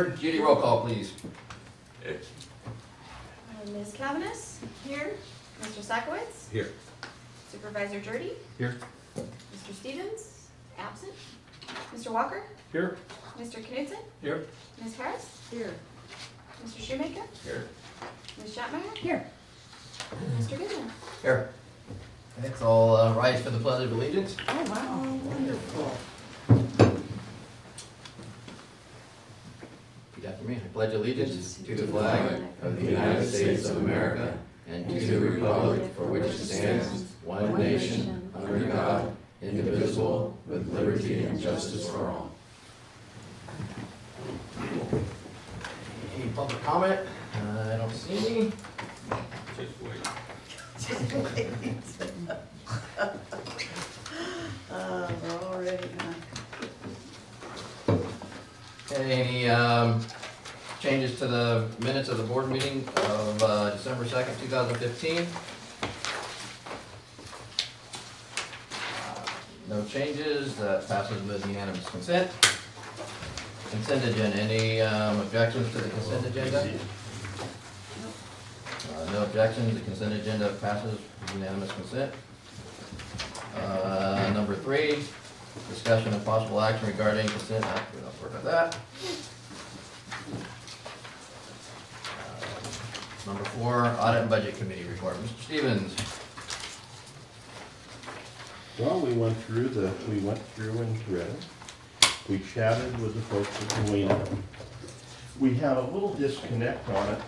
covered. Judy, roll call, please. Ms. Cavanis? Here. Mr. Sakowitz? Here. Supervisor Jordy? Here. Mr. Stevens? Absent. Mr. Walker? Here. Mr. Knudsen? Here. Ms. Harris? Here. Mr. Shoemaker? Here. Ms. Shatmeyer? Here. Mr. Goodman? Here. Thanks, all rise for the Pledge of Allegiance. Oh, wow. Wonderful. Repeat after me. I pledge allegiance to the flag of the United States of America and to the republic for which it stands, one nation, under God, indivisible, with liberty and justice for all. Any public comment? I don't see any. Just wait. We're already Okay, any changes to the minutes of the board meeting of December 2nd, 2015? No changes, that passes with unanimous consent. Consent agenda, any objections to the consent agenda? No objections, the consent agenda passes with unanimous consent. Number 3, discussion of possible action regarding consent, we don't worry about that. Number 4, audit and budget committee report, Mr. Stevens. Well, we went through and read it. We chatted with the folks at Galena. We had a little disconnect on it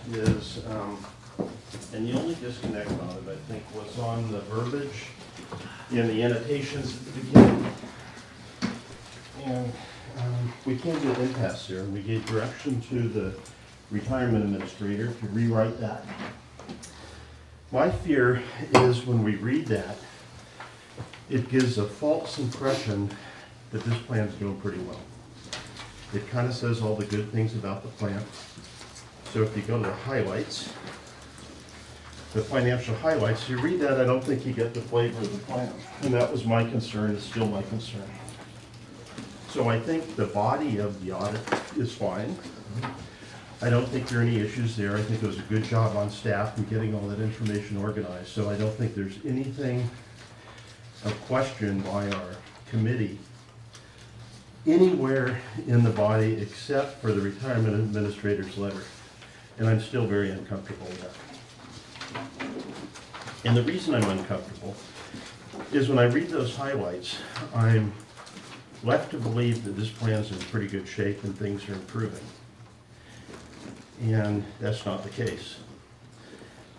and the only disconnect on it, I think, was on the verbiage in the annotations at the beginning. And we came to an impasse there, and we gave direction to the retirement administrator to rewrite that. My fear is when we read that, it gives a false impression that this plan's doing pretty well. It kind of says all the good things about the plan. So if you go to the highlights, the financial highlights, you read that, I don't think you get the flavor of the plan. And that was my concern, it's still my concern. So I think the body of the audit is fine. I don't think there are any issues there. I think it was a good job on staff in getting all that information organized. So I don't think there's anything of question by our committee anywhere in the body except for the retirement administrator's letter. And I'm still very uncomfortable with that. And the reason I'm uncomfortable is when I read those highlights, I'm left to believe that this plan's in pretty good shape and things are improving. And that's not the case.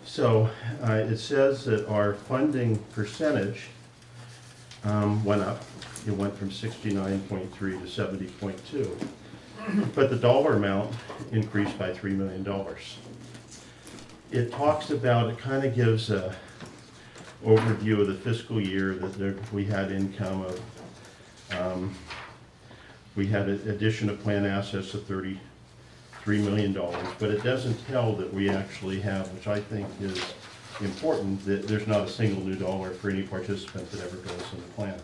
So it says that our funding percentage went up. It went from 69.3 to 70.2. But the dollar amount increased by $3 million. It talks about, it kind of gives a overview of the fiscal year that we had income of, we had an addition of plan assets of $33 million, but it doesn't tell that we actually have, which I think is important, that there's not a single new dollar for any participant that ever goes in the plan.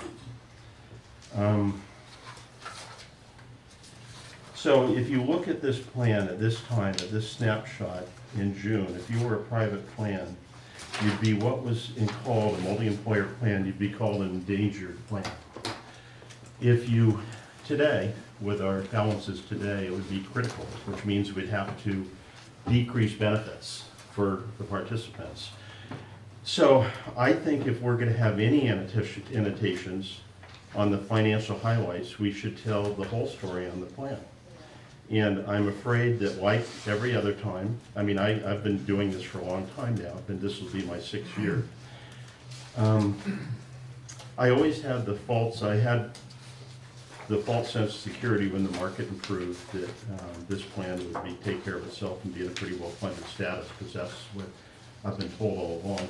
So if you look at this plan at this time, at this snapshot in June, if you were a private plan, you'd be what was called a multi-employer plan, you'd be called an endangered plan. If you, today, with our balances today, it would be critical, which means we'd have to decrease benefits for the participants. So I think if we're going to have any annotations on the financial highlights, we should tell the whole story on the plan. And I'm afraid that, like every other time, I mean, I've been doing this for a long time now, and this will be my 6th year. I always had the false sense of security when the market improved that this plan would take care of itself and be in a pretty well-funded status, because that's what I've been told all along.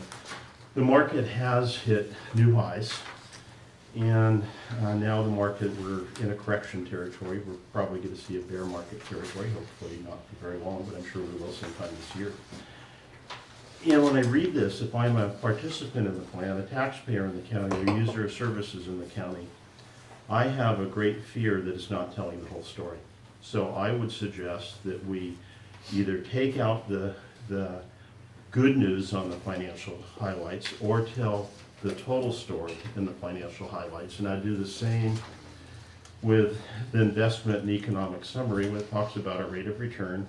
The market has hit new highs, and now the market, we're in a correction territory. We're probably going to see a bear market territory, hopefully not for very long, but I'm sure we will sometime this year. And when I read this, if I'm a participant in the plan, a taxpayer in the county, or a user of services in the county, I have a great fear that it's not telling the whole story. So I would suggest that we either take out the good news on the financial highlights or tell the total story in the financial highlights. And I do the same with the investment and economic summary when it talks about our rate of return.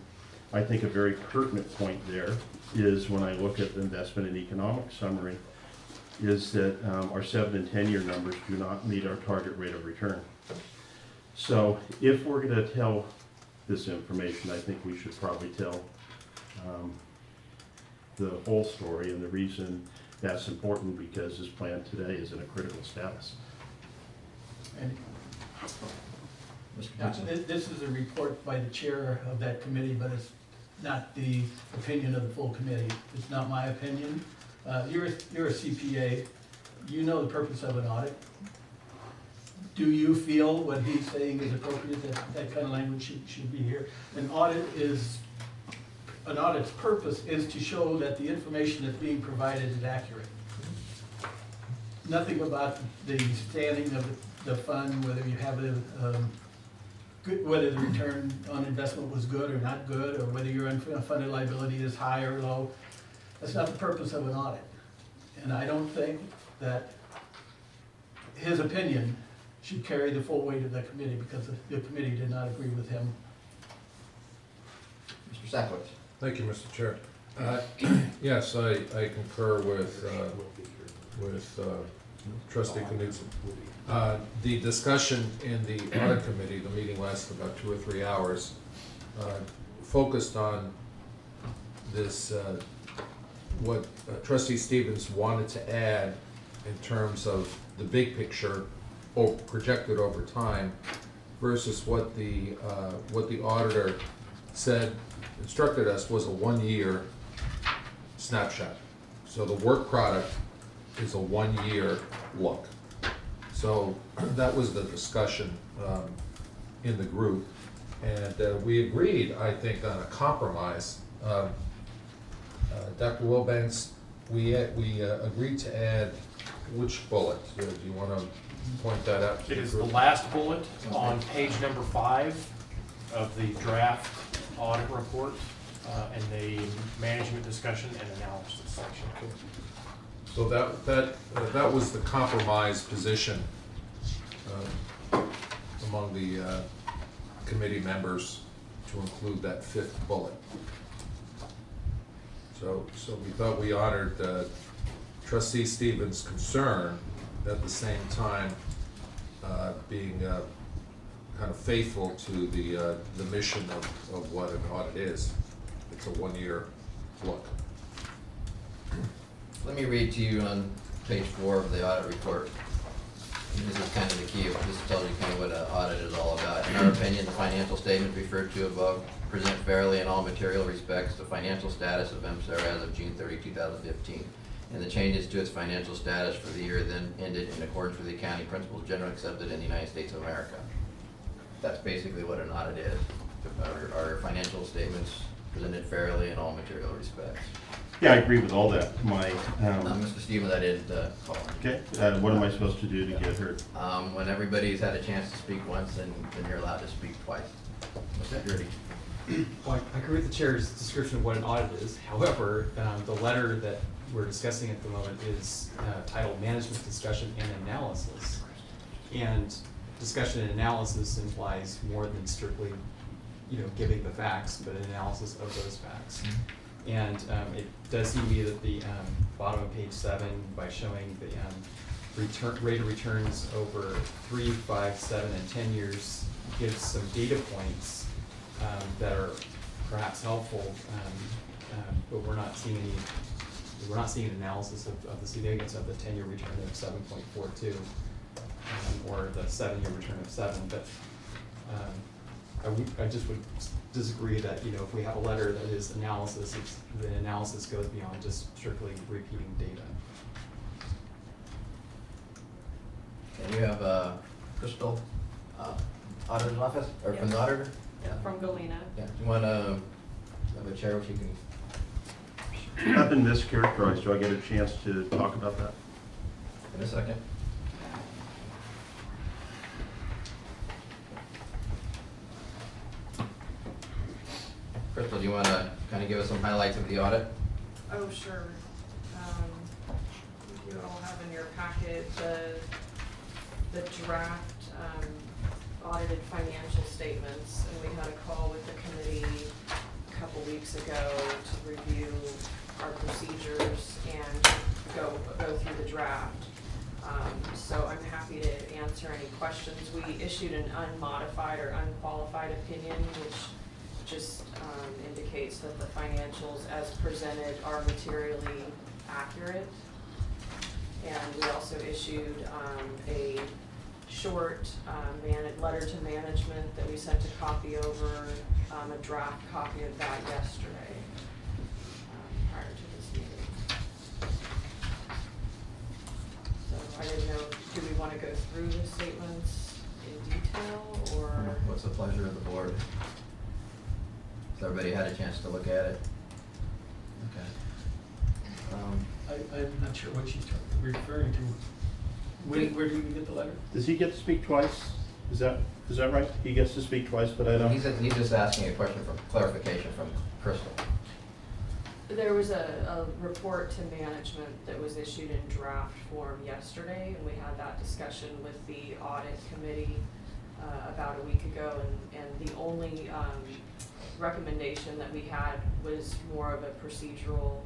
I think a very pertinent point there is when I look at the investment and economic summary is that our 7 and 10 year numbers do not meet our target rate of return. So if we're going to tell this information, I think we should probably tell the whole story, and the reason that's important because this plan today is in a critical status. And Mr. Johnson? this is a report by the chair of that committee, but it's not the opinion of the full committee. It's not my opinion. You're a CPA. You know the purpose of an audit. Do you feel what he's saying is appropriate, that kind of language should be here? An audit's purpose is to show that the information that's being provided is accurate. Nothing about the standing of the fund, whether you have whether the return on investment was good or not good, or whether your unfunded liability is high or low. That's not the purpose of an audit. And I don't think that his opinion should carry the full weight of the committee because the committee did not agree with him. Mr. Sackwitz? Thank you, Mr. Chair. Yes, I concur with Trustee Knudsen. The discussion in the audit committee, the meeting lasted about 2 or 3 hours, focused on this, what Trustee Stevens wanted to add in terms of the big picture projected over time versus what the auditor said, instructed us was a 1-year snapshot. So the work product is a 1-year look. So that was the discussion in the group, and we agreed, I think, on a compromise. Dr. Wilbanks, we agreed to add which bullet? Do you want to point that out? It is the last bullet on page number 5 of the draft audit report and the management discussion and analysis section. So that was the compromise position among the committee members to include that 5th bullet. So we thought we honored Trustee Stevens' concern, at the same time being kind of faithful to the mission of what an audit is. It's a 1-year look. Let me read to you on page 4 of the audit report. And this is kind of the key. This tells you kind of what an audit is all about. In our opinion, the financial statements referred to above present fairly in all material respects the financial status of MSER as of June 30, 2015, and the changes to its financial status for the year then ended in accordance with the accounting principles generally accepted in the United States of America. That's basically what an audit is. Our financial statements presented fairly in all material respects. Yeah, I agree with all that. Mr. Stevens, I didn't call him. Okay, what am I supposed to do to get heard? When everybody's had a chance to speak once, then you're allowed to speak twice. Mr. Gurdy. Well, I agree with the chair's description of what an audit is. However, the letter that we're discussing at the moment is titled Management Discussion and Analysis. And discussion and analysis implies more than strictly, giving the facts, but an analysis of those facts. And it does seem to me that the bottom of page 7, by showing the rate of returns over 3, 5, 7, and 10 years, gives some data points that are perhaps helpful, but we're not seeing an analysis of the significance of the 10-year return of 7.42 or the 7-year return of 7. But I just would disagree that if we have a letter that is analysis, the analysis goes beyond just strictly repeating data. And you have Crystal, auditor's office, or from the auditor? Yeah, from Galena. Yeah. Do you want to have a chair which you can? I've been mischaracterized. Do I get a chance to talk about that? In a second. Crystal, do you want to kind of give us some highlights of the audit? Oh, sure. You all have in your packet the draft audited financial statements, and we had a call with the committee a couple weeks ago to review our procedures and go through the draft. So I'm happy to answer any questions. We issued an unmodified or unqualified opinion, which just indicates that the financials as presented are materially accurate. And we also issued a short letter to management that we sent a copy over, a draft copy of that yesterday prior to this meeting. So I didn't know, do we want to go through the statements in detail, or? What's the pleasure of the board? Has everybody had a chance to look at it? Okay. I'm not sure what she's referring to. Where do you get the letter? Does he get to speak twice? Is that right? He gets to speak twice, but I don't. He's just asking a question for clarification from Crystal. There was a report to management that was issued in draft form yesterday, and we had that discussion with the audit committee about a week ago, and the only recommendation that we had was more of a procedural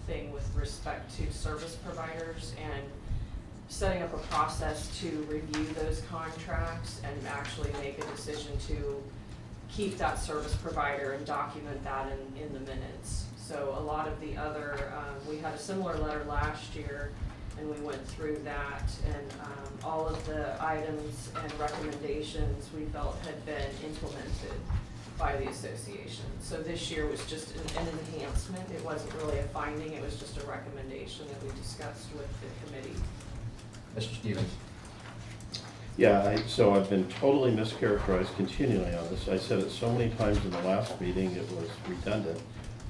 thing with respect to service providers and setting up a process to review those contracts and actually make a decision to keep that service provider and document that in the minutes. So a lot of the other, we had a similar letter last year, and we went through that, and all of the items and recommendations we felt had been implemented by the association. So this year was just an enhancement. It wasn't really a finding, it was just a recommendation that we discussed with the committee. Mr. Stevens? Yeah, so I've been totally mischaracterized continually on this. I said it so many times in the last meeting, it was redundant.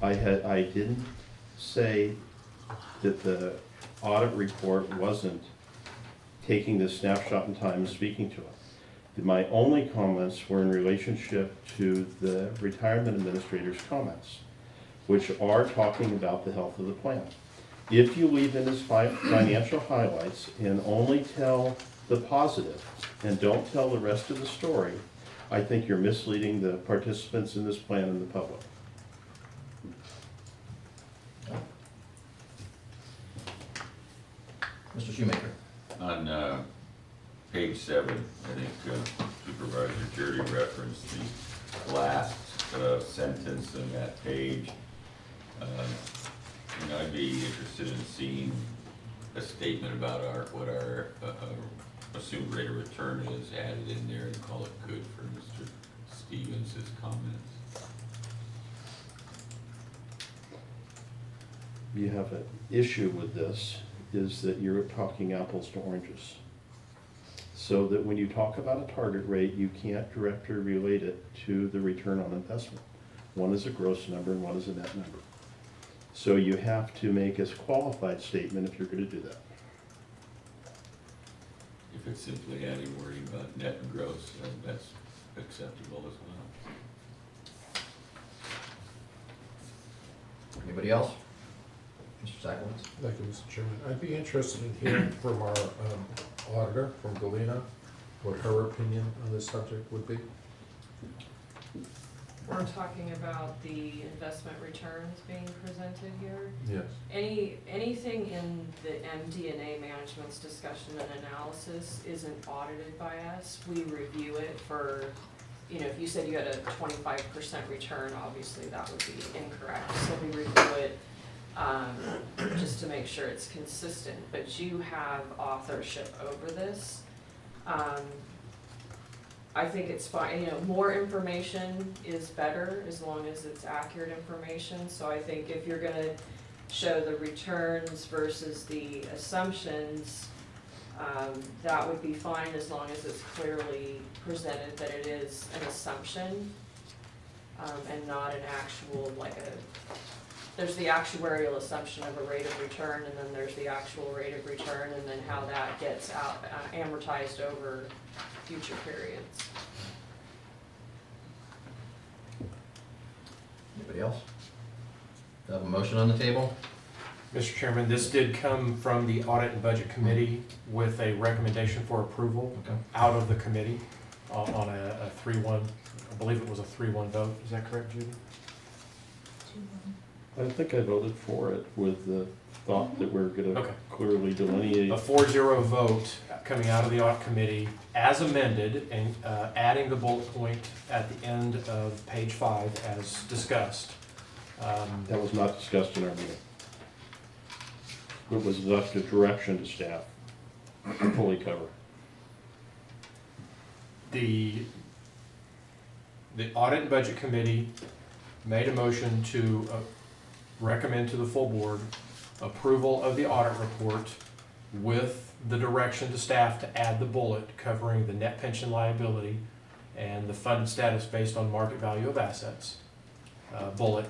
I didn't say that the audit report wasn't taking this snapshot in time and speaking to it. My only comments were in relationship to the retirement administrator's comments, which are talking about the health of the plan. If you leave in his financial highlights and only tell the positive and don't tell the rest of the story, I think you're misleading the participants in this plan and the public. Mr. Shoemaker? On page 7, I think Supervisor Jurdy referenced the last sentence in that page. I'd be interested in seeing a statement about what our assumed rate of return is added in there and call it good for Mr. Stevens' comments. You have an issue with this, is that you're talking apples to oranges. So that when you talk about a target rate, you can't directly relate it to the return on investment. One is a gross number and one is a net number. So you have to make a qualified statement if you're going to do that. If it's simply adding wording about net and gross, that's acceptable as well. Anybody else? Mr. Sackowitz? Thank you, Mr. Chairman. I'd be interested in hearing from our auditor, from Galena, what her opinion on this subject would be. We're talking about the investment returns being presented here. Yes. Anything in the MD&A management's discussion and analysis isn't audited by us. We review it for, if you said you had a 25% return, obviously that would be incorrect. So we review it just to make sure it's consistent. But you have authorship over this. I think it's fine, more information is better as long as it's accurate information. So I think if you're gonna show the returns versus the assumptions, that would be fine as long as it's clearly presented that it is an assumption and not an actual, there's the actuarial assumption of a rate of return, and then there's the actual rate of return, and then how that gets amortized over future periods. Anybody else? Do I have a motion on the table? Mr. Chairman, this did come from the Audit and Budget Committee with a recommendation for approval Okay. out of the committee on a 3-1, I believe it was a 3-1 vote. Is that correct, Judy? I think I voted for it with the thought that we're gonna Okay. clearly delineate. A 4-0 vote coming out of the Audit Committee as amended and adding the bullet point at the end of page 5 as discussed. That was not discussed in our meeting. It was left a direction to staff to fully cover. The Audit and Budget Committee made a motion to recommend to the full board approval of the audit report with the direction to staff to add the bullet covering the net pension liability and the funded status based on market value of assets bullet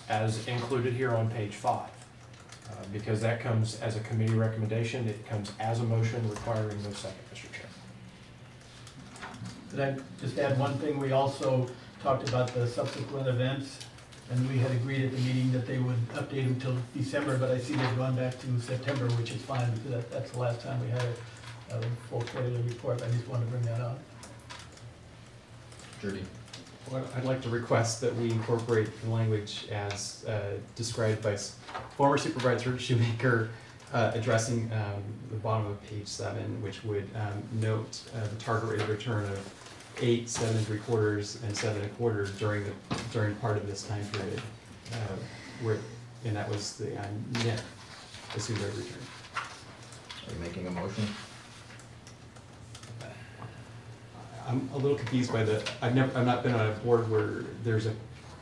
as included here on page 5. Because that comes as a committee recommendation, it comes as a motion requiring no second, Mr. Chair. Could I just add one thing? We also talked about the subsequent events, and we had agreed at the meeting that they would update them till December, but I see they've gone back to September, which is fine, because that's the last time we had a full quarterly report. I just wanted to bring that up. Judy? Well, I'd like to request that we incorporate the language as described by former Supervisor Shoemaker addressing the bottom of page 7, which would note the target rate of return of 8, 7 3/4, and 7 1/4 during part of this time period, and that was the net assumed rate of return. Are you making a motion? I'm a little confused by I've not been on a board where there's a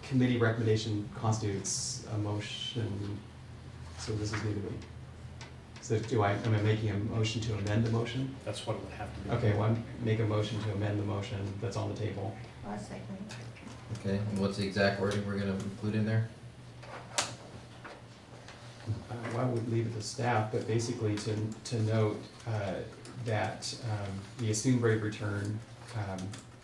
committee recommendation constitutes a motion, so this is new to me. So am I making a motion to amend the motion? That's what it would have to be. Okay, well, make a motion to amend the motion that's on the table. I'll second. Okay, and what's the exact wording we're gonna include in there? Well, I would leave it to staff, but basically to note that the assumed rate of return,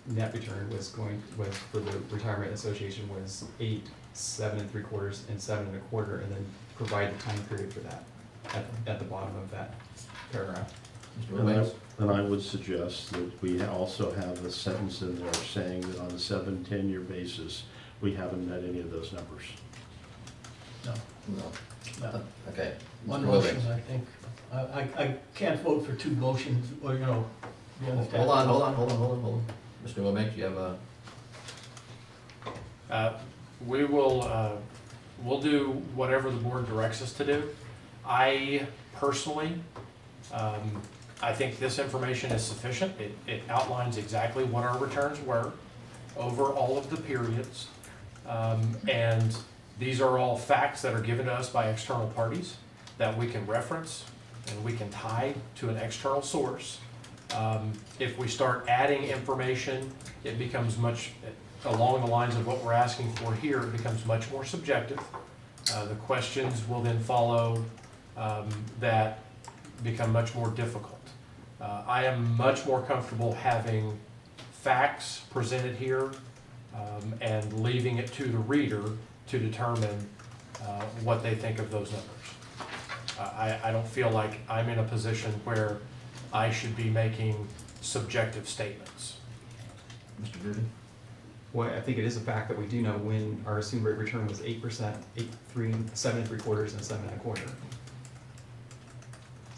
net return was for the Retirement Association was 8, 7 3/4, and 7 1/4, and then provide the time period for that at the bottom of that paragraph. Mr. Williams? And I would suggest that we also have a sentence in there saying that on a 7-10-year basis, we haven't met any of those numbers. No, No. no. Okay. One Mr. motion, Williams? I think. I can't vote for 2 motions, or, you know, you understand? Hold on. Mr. Williams, you have a, We will, we'll do whatever the board directs us to do. I personally, I think this information is sufficient. It outlines exactly what our returns were over all of the periods. And these are all facts that are given to us by external parties that we can reference and we can tie to an external source. If we start adding information, it becomes much, along the lines of what we're asking for here, it becomes much more subjective. The questions will then follow that become much more difficult. I am much more comfortable having facts presented here and leaving it to the reader to determine what they think of those numbers. I don't feel like I'm in a position where I should be making subjective statements. Mr. Grudy? Well, I think it is a fact that we do know when our assumed rate of return was 8%, 8, 3, 7 3/4, and 7 1/4.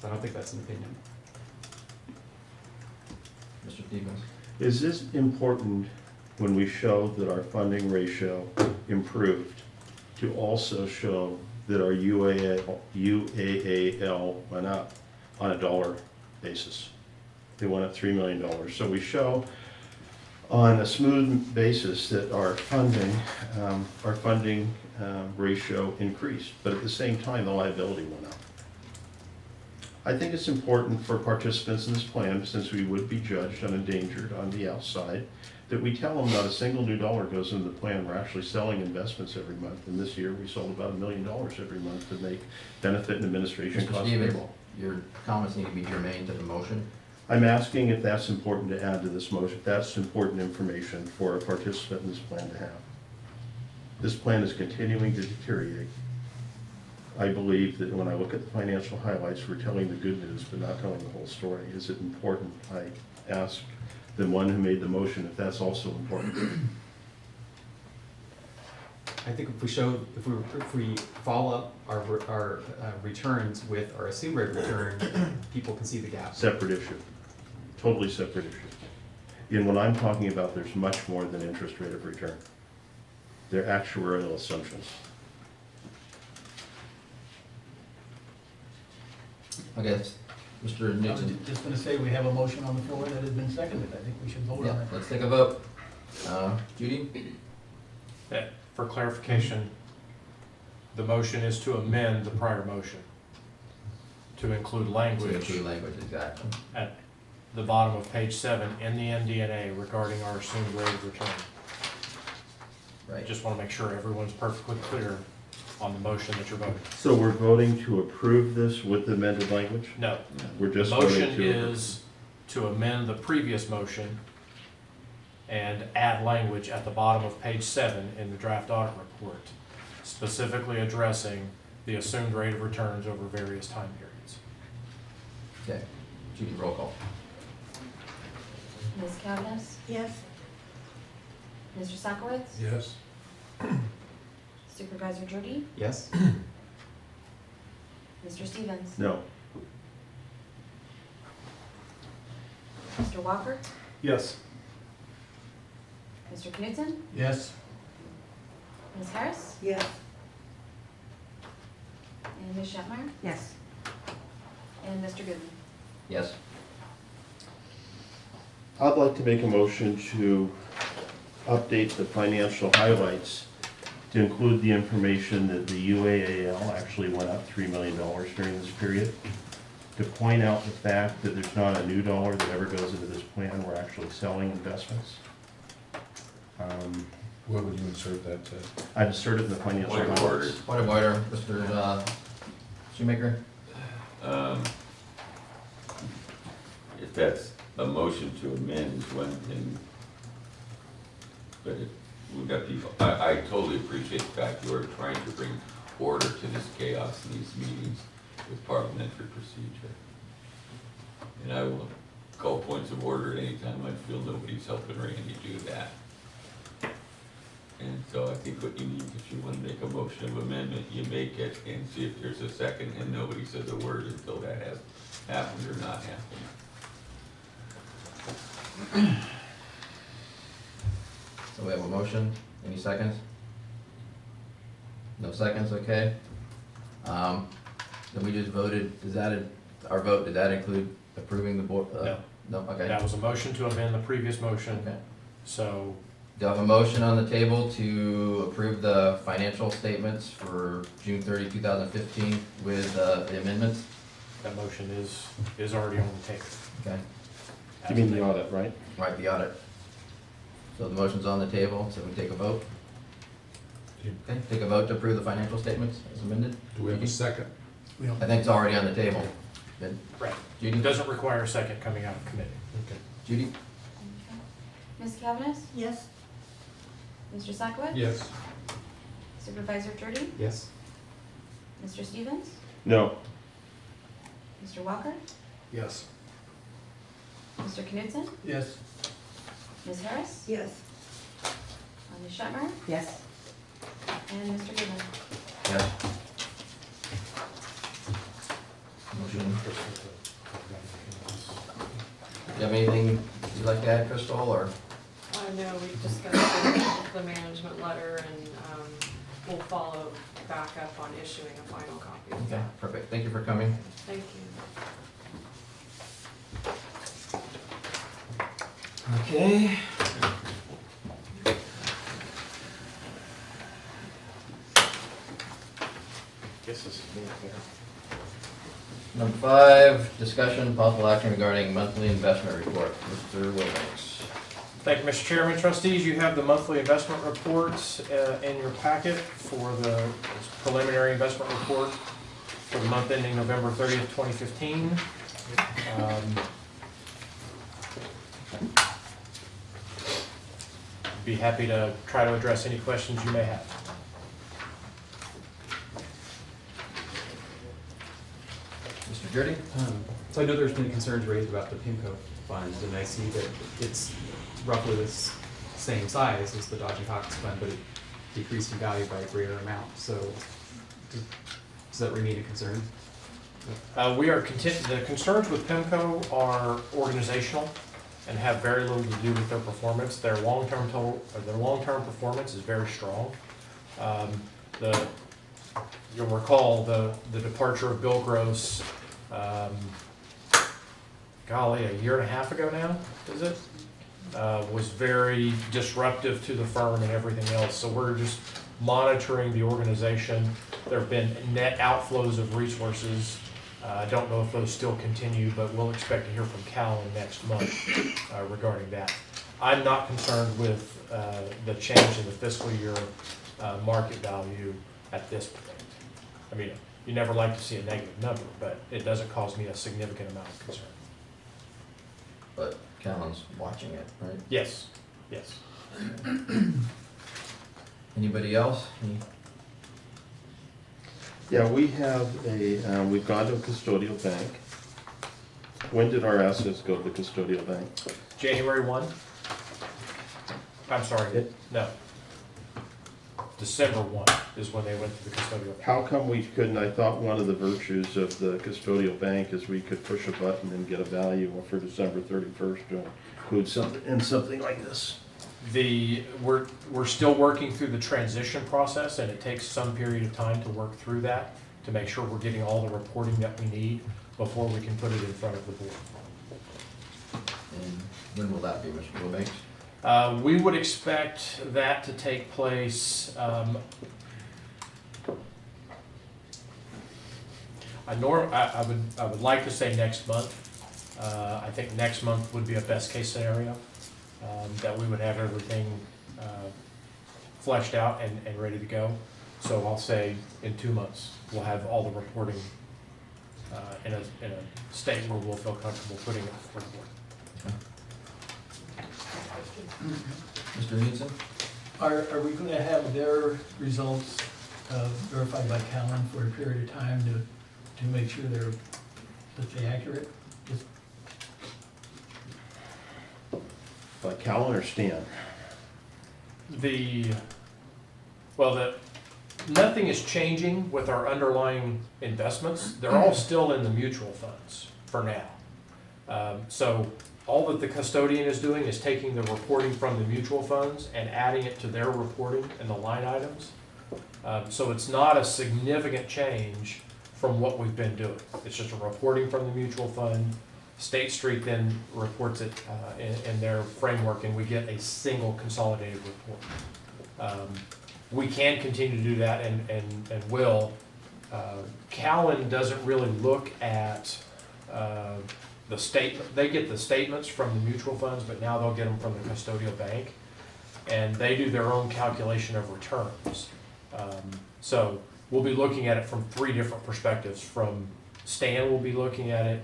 So I don't think that's an opinion. Mr. Stevens? Is this important when we show that our funding ratio improved to also show that our UAAL went up on a dollar basis? They went up $3 million. So we show on a smooth basis that our funding ratio increased, but at the same time, the liability went up. I think it's important for participants in this plan, since we would be judged and endangered on the outside, that we tell them not a single new dollar goes into the plan. We're actually selling investments every month, and this year we sold about $1 million every month to make benefit and administration Mr. costs Stevens, payable. your comments need to be germane to the motion. I'm asking if that's important to add to this motion, if that's important information for a participant in this plan to have. This plan is continuing to deteriorate. I believe that when I look at the financial highlights, we're telling the good news, but not telling the whole story. Is it important? I ask the one who made the motion if that's also important. I think if we follow up our returns with our assumed rate of return, people can see the gap. Separate issue, totally separate issue. And when I'm talking about, there's much more than interest rate of return. They're actuarial assumptions. Okay, Mr. I was Newton. just gonna say, we have a motion on the floor that has been seconded. I think we should vote on Yeah, it. let's take a vote. Judy? For clarification, the motion is to amend the prior motion to include To language include language, exactly. at the bottom of page 7 in the MD&A regarding our assumed rate of return. I Right. just want to make sure everyone's perfectly clear on the motion that you're voting. So we're voting to approve this with the amended language? No, We're the just voting motion to. is to amend the previous motion and add language at the bottom of page 7 in the draft audit report, specifically addressing the assumed rate of returns over various time periods. Okay, Judy, roll call. Ms. Kavanaugh? Yes. Mr. Sakowitz? Yes. Supervisor Drudy? Yes? Mr. Stevens? No. Mr. Walker? Yes. Mr. Knutson? Yes. Ms. Harris? Yes. And Ms. Shatmeyer? Yes. And Mr. Goodman? Yes. I'd like to make a motion to update the financial highlights to include the information that the UAAL actually went up $3 million during this period. To point out the fact that there's not a new dollar that ever goes into this plan, we're actually selling investments. Where would you insert that? I've inserted the financial Point of order. highlights. Point of order, Mr. Shoemaker? If that's a motion to amend, but we've got people, I totally appreciate the fact you are trying to bring order to this chaos in these meetings with parliamentary procedure. And I will call points of order at any time I feel nobody's helping Randy do that. And so I think what you need, if you want to make a motion of amendment, you make it and see if there's a second, and nobody says a word until that has happened or not happened. So we have a motion. Any seconds? No seconds, okay. Then we just voted, our vote, did that include approving the board? No. No, okay. That was a motion to amend the previous motion, Okay. so Do I have a motion on the table to approve the financial statements for June 30, 2015 with the amendments? that motion is already on the table. Okay, You mean the audit, right? right, the audit. So the motion's on the table, so we take a vote. Okay, take a vote to approve the financial statements as amended. Do we have a second? We don't. I think it's already on the table. Good. Right. Judy? It doesn't require a second coming out of committee. Okay. Judy? Ms. Kavanaugh? Yes. Mr. Sakowitz? Yes. Supervisor Drudy? Yes? Mr. Stevens? No. Mr. Walker? Yes. Mr. Knutson? Yes. Ms. Harris? Yes. Ms. Shatmeyer? Yes. And Mr. Goodman? Yes. Motion. Do you have anything you'd like to add, Crystal, or? No, we discussed the management letter and we'll follow back up on issuing a final copy of Okay, that. perfect. Thank you for coming. Thank you. Okay. Guess this is me here. Number 5, discussion, possible action regarding monthly investment report. Mr. Wilbanks. Thank you, Mr. Chairman. Trustees, you have the monthly investment reports in your packet for the preliminary investment report for the month ending November 30th, 2015. Be happy to try to address any questions you may have. Security? So I know there's been concerns raised about the PIMCO fund, and I see that it's roughly the same size as the Dodge and Cox fund, but it decreased in value by a greater amount. So does that remain a concern? We are content, the concerns with PIMCO are organizational and have very little to do with their performance. Their long-term performance is very strong. You'll recall the departure of Bill Gross, golly, a year and a half ago now, is it? Was very disruptive to the firm and everything else. So we're just monitoring the organization. There have been net outflows of resources. I don't know if those still continue, but we'll expect to hear from Callan next month regarding that. I'm not concerned with the change in the fiscal year market value at this point. I mean, you never like to see a negative number, but it doesn't cause me a significant amount of concern. But Callan's watching it, right? Yes, yes. Anybody else? Yeah, we have we've gone to a custodial bank. When did our assets go to the custodial bank? January 1? I'm sorry, no. December 1 is when they went to the custodial bank. How come we couldn't, I thought one of the virtues of the custodial bank is we could push a button and get a value for December 31st to include something in something like this. We're still working through the transition process, and it takes some period of time to work through that to make sure we're getting all the reporting that we need before we can put it in front of the board. And when will that be, Mr. Wilbanks? We would expect that to take place, I would like to say next month. I think next month would be a best case scenario, that we would have everything fleshed out and ready to go. So I'll say in 2 months, we'll have all the reporting in a state where we'll feel comfortable putting it before the board. Mr. Knudsen? Are we going to have their results verified by Callan for a period of time to make sure they're accurate? By Callan or Stan? Nothing is changing with our underlying investments. They're all still in the mutual funds for now. So all that the custodian is doing is taking the reporting from the mutual funds and adding it to their reporting and the line items. So it's not a significant change from what we've been doing. It's just a reporting from the mutual fund. State Street then reports it in their framework, and we get a single consolidated report. We can continue to do that and will. Callan doesn't really look at the statement. They get the statements from the mutual funds, but now they'll get them from the custodial bank, and they do their own calculation of returns. So we'll be looking at it from 3 different perspectives. From Stan will be looking at it,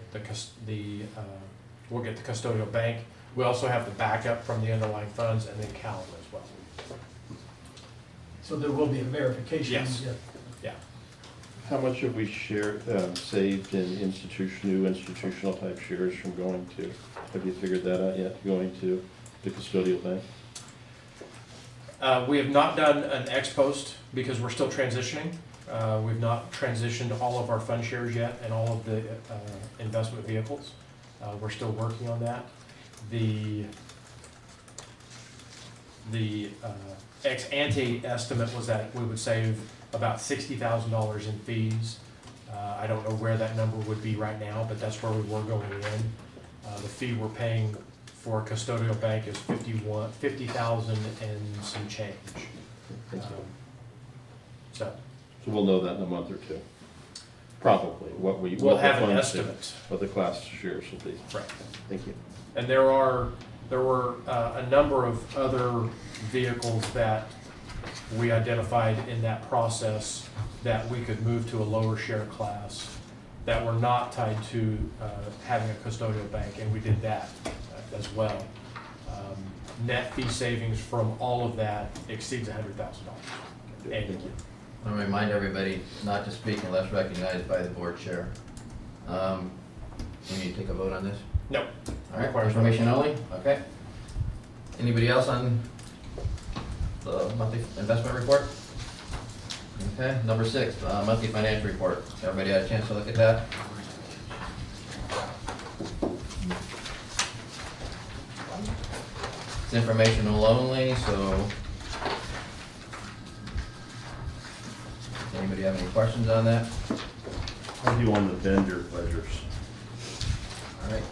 we'll get the custodial bank. We also have the backup from the underlying funds, and then Callan as well. So there will be a verification? Yes. Yeah. How much have we saved in new institutional type shares from going to, have you figured that out yet, going to the custodial bank? We have not done an ex post because we're still transitioning. We've not transitioned all of our fund shares yet and all of the investment vehicles. We're still working on that. The ex ante estimate was that we would save about $60,000 in fees. I don't know where that number would be right now, but that's where we were going in. The fee we're paying for a custodial bank is $50,000 and some change. So we'll know that in a month or 2. Probably we'll have an estimate. What the class shares will be. Right. Thank you. And there were a number of other vehicles that we identified in that process that we could move to a lower share class that were not tied to having a custodial bank, and we did that as well. Net fee savings from all of that exceeds $100,000 annually. I want to remind everybody not to speak unless recognized by the board chair. We need to take a vote on this? No. All right, Requires information only, okay. Anybody else on the monthly investment report? Okay, number 6, monthly financial report. Everybody had a chance to look at that? It's informational only, so anybody have any questions on that? How do you on the vendor ledgers? All right,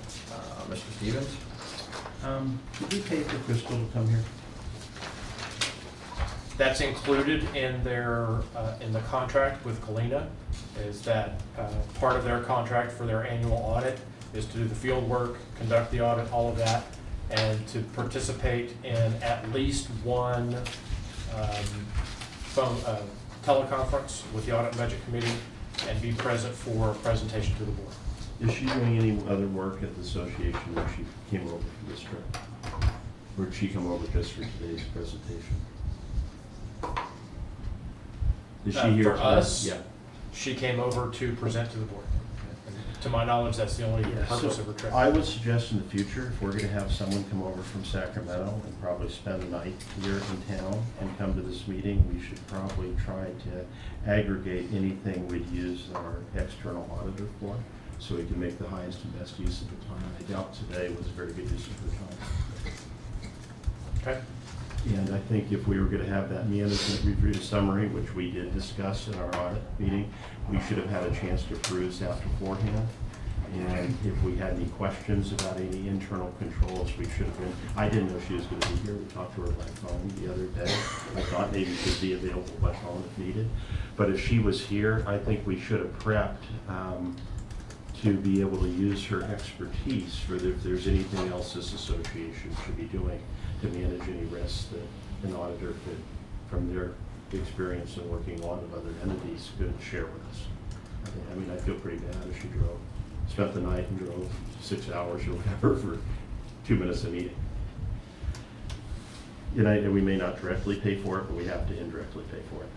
Mr. Stevens? Did we pay for Crystal to come here? That's included in their, in the contract with Kalina, is that part of their contract for their annual audit is to do the field work, conduct the audit, all of that, and to participate in at least one phone, teleconference with the Audit and Budget Committee and be present for presentation to the board. Is she doing any other work at the association when she came over for this trip? Or did she come over just for today's presentation? Is she here? For tonight? us? Yeah. She came over to present to the board. To my knowledge, that's the only purpose So of her trip. I would suggest in the future, if we're gonna have someone come over from Sacramento and probably spend the night here in town and come to this meeting, we should probably try to aggregate anything we'd use our external auditor for, so we can make the highest and best use of the time. I doubt today was a very good use of her time. Okay. And I think if we were gonna have that management review summary, which we did discuss in our audit meeting, we should have had a chance to peruse that beforehand. And if we had any questions about any internal controls, we should have been, I didn't know she was gonna be here, we talked to her by phone the other day. I thought maybe she'd be available by phone if needed. But if she was here, I think we should have prepped to be able to use her expertise for if there's anything else this association should be doing to manage any risks that an auditor could, from their experience in working on with other entities, could share with us. I mean, I feel pretty bad if she spent the night and drove 6 hours or whatever for 2 minutes a meeting. And we may not directly pay for it, but we have to indirectly pay for it.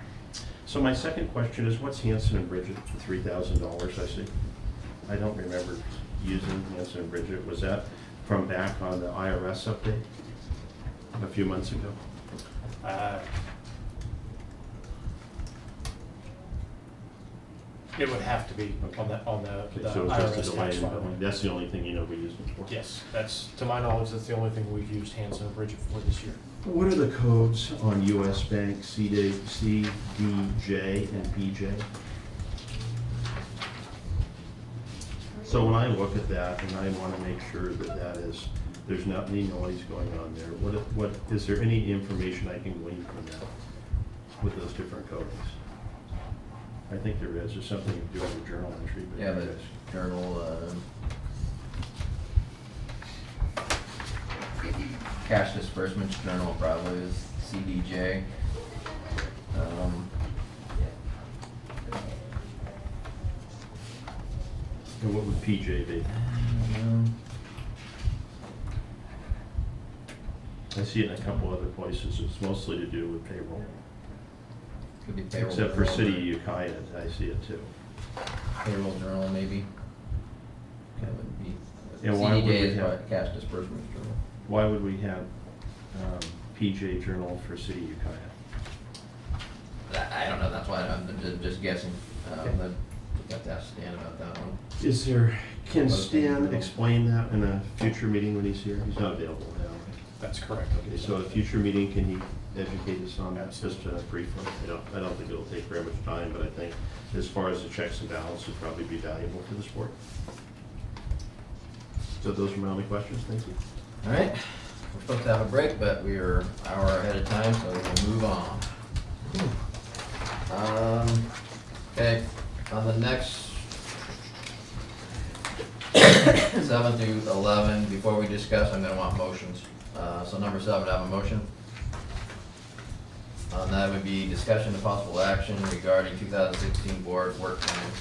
So my second question is, what's Hanson and Bridget, the $3,000 I see? I don't remember using Hanson and Bridget. Was that from back on the IRS update a few months ago? It would have to be on the Okay, so it's just a IRS delay tax in filing. billing. That's the only thing you know we used it for? Yes, that's, to my knowledge, that's the only thing we've used Hanson and Bridget for this year. What are the codes on US Bank, CDJ, and PJ? So when I look at that, and I want to make sure that there's not any noise going on there, what is there any information I can glean from that with those different codings? I think there is. There's something to do with the journal entry. But Yeah, the journal, cash disbursements journal probably is CDJ. And what would PJ be? I see it in a couple other places. It's mostly to do with payroll. Could be payroll. Except for journal, City of Ukiah, I see it too. Payroll journal, maybe. That would be. And why would we CDJ is have- what, cash disbursements journal. Why would we have PJ Journal for City of Ukiah? I don't know, that's why I'm just guessing. Okay. I've got to ask Stan about that one. Is there, can Okay. Stan explain that in a future meeting when he's here? He's not available now. That's correct. Okay, so at a future meeting, can he educate us on that, just briefly? I don't think it'll take very much time, but I think as far as the checks and balances, it'd probably be valuable to the sport. So those are my only questions, thank you. All right, we're supposed to have a break, but we are an hour ahead of time, so we'll move on. Okay, on the next 7 through 11, before we discuss, I'm gonna want motions. So number 7, I have a motion. That would be discussion of possible action regarding 2016 board work plan.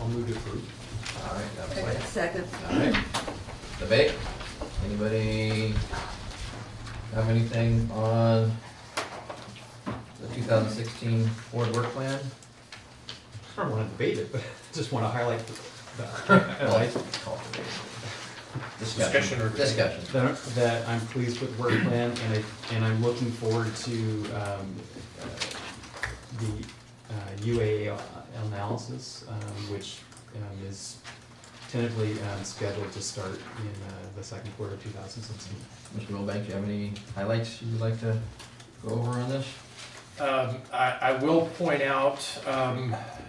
I'll move to approve. All right, that was like, Second. all right. Debate? Anybody have anything on the 2016 board work plan? I don't want to debate it, but just want to highlight Discussion or Discussion. that I'm pleased with work plan, and I'm looking forward to the UAA analysis, which is tentatively scheduled to start in the second quarter of 2016. Mr. Wilbank, do you have any highlights you would like to go over on this? I will point out,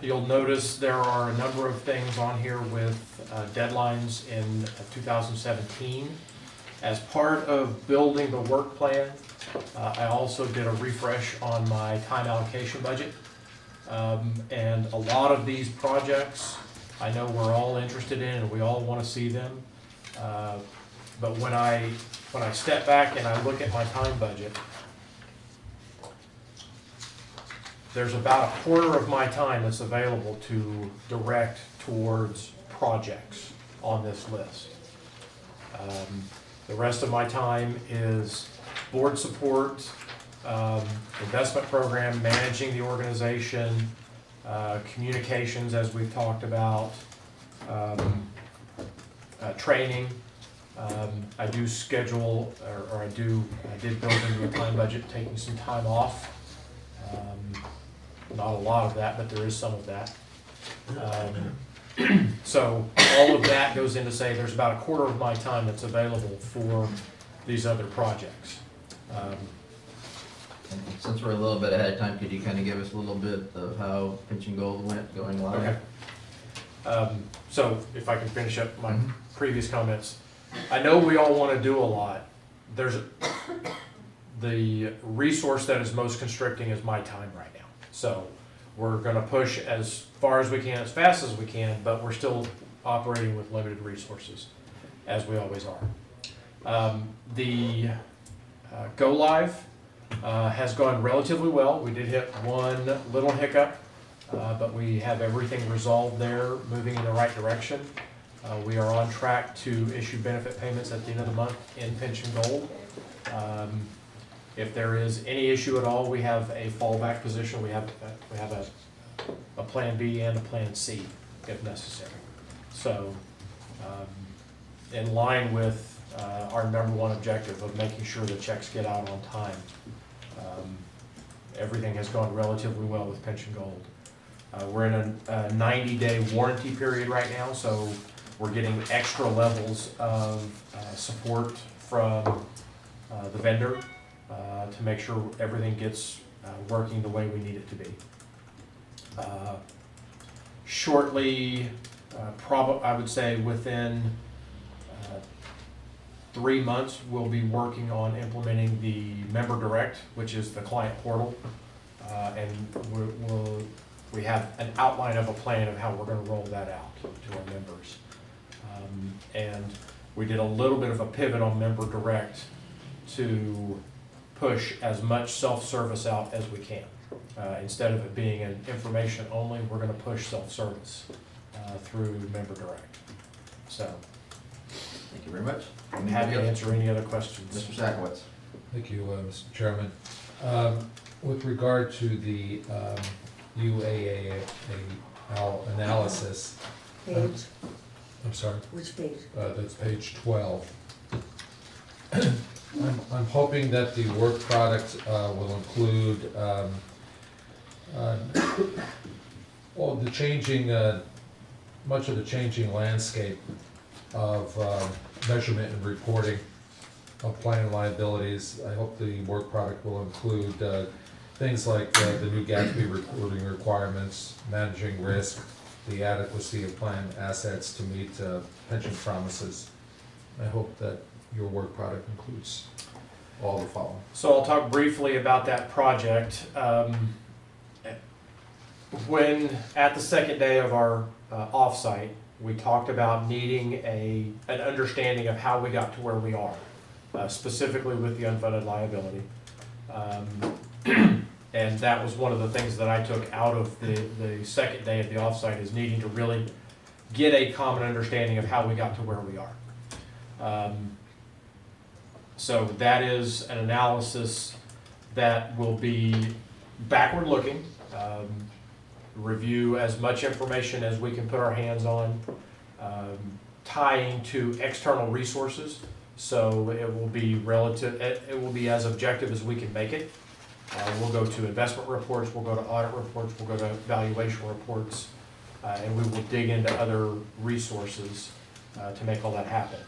you'll notice there are a number of things on here with deadlines in 2017. As part of building the work plan, I also did a refresh on my time allocation budget. And a lot of these projects, I know we're all interested in and we all want to see them. But when I step back and I look at my time budget, there's about a quarter of my time that's available to direct towards projects on this list. The rest of my time is board support, investment program, managing the organization, communications as we've talked about, training. I do schedule, or I did build into the time budget taking some time off. Not a lot of that, but there is some of that. So all of that goes in to say there's about a quarter of my time that's available for these other projects. And since we're a little bit ahead of time, could you kind of give us a little bit of how Pinch and Gold went going live? Okay. So if I can finish up my previous comments, I know we all want to do a lot. The resource that is most constricting is my time right now. So we're going to push as far as we can, as fast as we can, but we're still operating with limited resources, as we always are. The go live has gone relatively well. We did hit one little hiccup, but we have everything resolved there, moving in the right direction. We are on track to issue benefit payments at the end of the month in Pension Gold. If there is any issue at all, we have a fallback position. We have a plan B and a plan C if necessary. So, in line with our #1 objective of making sure the checks get out on time, everything has gone relatively well with Pension Gold. We're in a 90-day warranty period right now, so we're getting extra levels of support from the vendor to make sure everything gets working the way we need it to be. Shortly, I would say within 3 months, we'll be working on implementing the Member Direct, which is the client portal, and we have an outline of a plan of how we're going to roll that out to our members. And we did a little bit of a pivot on Member Direct to push as much self-service out as we can. Instead of it being an information only, we're going to push self-service through Member Direct. So, Thank you very much. I'm happy to answer any other questions. Mr. Sakowitz. Thank you, Mr. Chairman. With regard to the UAA analysis, Page, I'm sorry, which page? that's page 12. I'm hoping that the work product will include the changing, much of the changing landscape of measurement and reporting of plan liabilities. I hope the work product will include things like the new Gatsby reporting requirements, managing risk, the adequacy of plan assets to meet pension promises. I hope that your work product includes all the following. So I'll talk briefly about that project. When at the second day of our offsite, we talked about needing an understanding of how we got to where we are, specifically with the unfunded liability. And that was one of the things that I took out of the second day of the offsite, is needing to really get a common understanding of how we got to where we are. So that is an analysis that will be backward looking, review as much information as we can put our hands on, tying to external resources. So it will be relative, it will be as objective as we can make it. We'll go to investment reports, we'll go to audit reports, we'll go to valuation reports, and we will dig into other resources to make all that happen.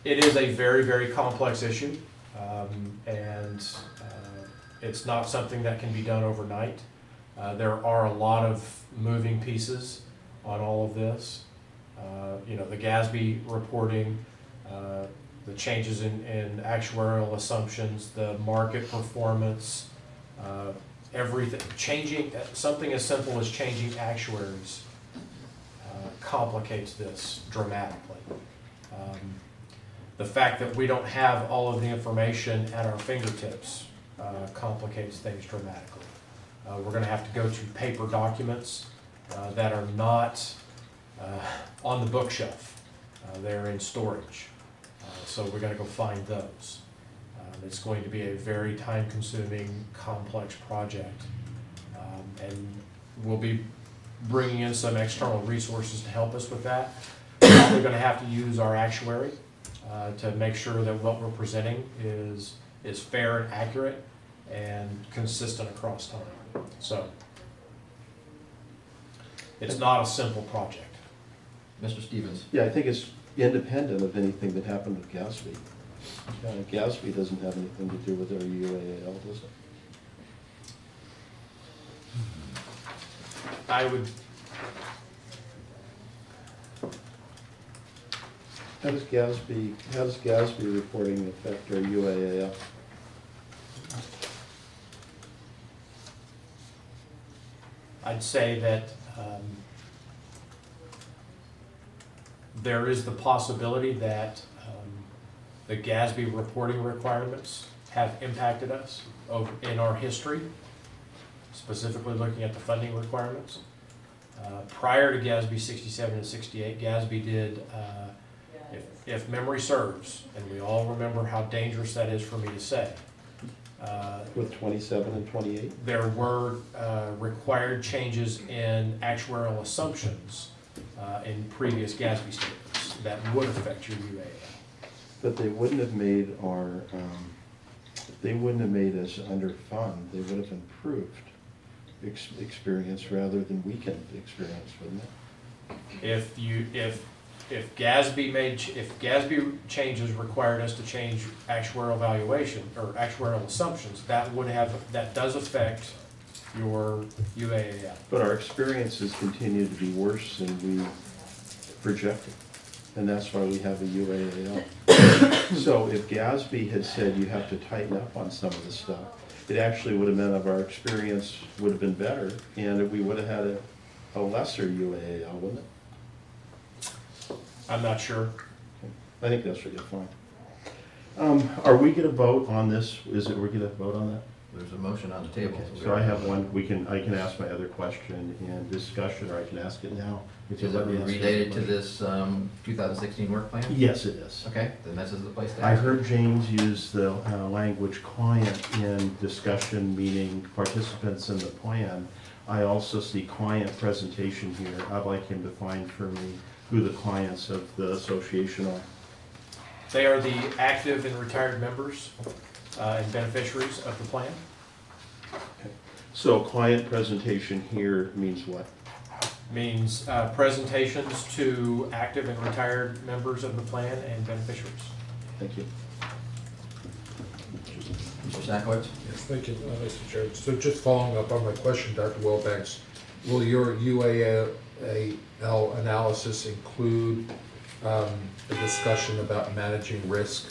It is a very, very complex issue, and it's not something that can be done overnight. There are a lot of moving pieces on all of this. You know, the GASB reporting, the changes in actuarial assumptions, the market performance, everything, changing, something as simple as changing actuaries complicates this dramatically. The fact that we don't have all of the information at our fingertips complicates things dramatically. We're going to have to go to paper documents that are not on the bookshelf. They're in storage. So we're going to go find those. It's going to be a very time-consuming, complex project. And we'll be bringing in some external resources to help us with that. We're going to have to use our actuary to make sure that what we're presenting is fair and accurate and consistent across time. So it's not a simple project. Mr. Stevens? Yeah, I think it's independent of anything that happened with GASB. GASB doesn't have anything to do with our UAL, does it? I would, How does GASB reporting affect our UAL? I'd say that there is the possibility that the GASB reporting requirements have impacted us in our history, specifically looking at the funding requirements. Prior to GASB 67 and 68, GASB did, if memory serves, and we all remember how dangerous that is for me to say, With 27 and 28? there were required changes in actuarial assumptions in previous GASB statements that would affect your UAL. But they wouldn't have made our, they wouldn't have made us underfund. They would have improved experience rather than weakened experience, wouldn't it? If GASB changes required us to change actuarial valuation or actuarial assumptions, that does affect your UAL. But our experiences continue to be worse than we projected, and that's why we have a UAL. So if GASB had said you have to tighten up on some of the stuff, it actually would have meant that our experience would have been better, and we would have had a lesser UAL, wouldn't it? I'm not sure. I think that's really fine. Are we gonna vote on this? We're gonna vote on that? There's a motion on the table. Okay, so I have one, I can ask my other question in discussion, or I can ask it now. If you Is it let me ask the related to question. this 2016 work plan? Yes, it is. Okay, then this is the place to I ask. heard James use the language client in discussion, meaning participants in the plan. I also see client presentation here. I'd like him to find for me who the clients of the association are. They are the active and retired members and beneficiaries of the plan. So client presentation here means what? Means presentations to active and retired members of the plan and beneficiaries. Thank you. Mr. Sakowicz? Yes, thank you, Mr. Chair. So just following up on my question, Dr. Wilbanks, will your UAL analysis include a discussion about managing risk?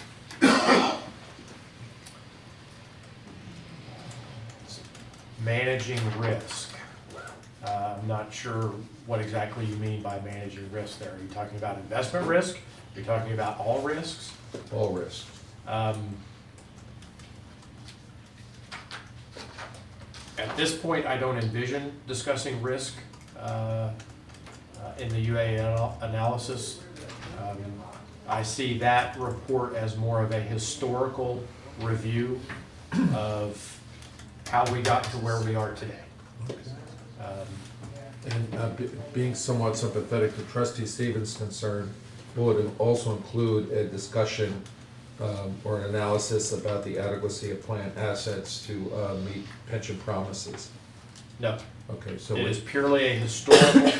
Managing risk. I'm not sure what exactly you mean by managing risk there. Are you talking about investment risk? Are you talking about all risks? All risks. At this point, I don't envision discussing risk in the UA analysis. I see that report as more of a historical review of how we got to where we are today. And being somewhat sympathetic to trustee Stevens' concern, will it also include a discussion or an analysis about the adequacy of plan assets to meet pension promises? No, Okay, so it is we're purely a historical,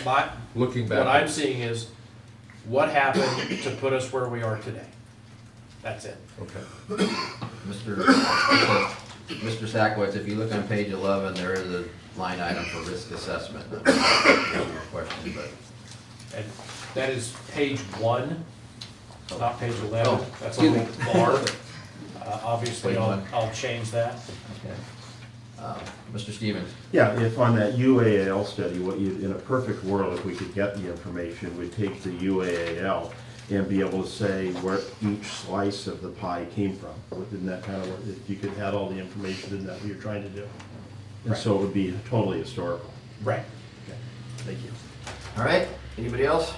looking what I'm back. seeing is what happened to put us where we are today. That's it. Okay. Mr. Sakowitz, if you look on page 11, there is a line item for risk assessment. Your question, but And that is page 1, not page 11. Oh, That's a excuse me. little bar. Obviously, Page one. I'll change that. okay. Mr. Stevens. Yeah, if on that UAL study, what you, in a perfect world, if we could get the information, we'd take the UAL and be able to say where each slice of the pie came from. Wouldn't that kind of, if you could have all the information, isn't that what you're trying to do? And so it would be totally historical. Right. Okay, thank you. All right, anybody else?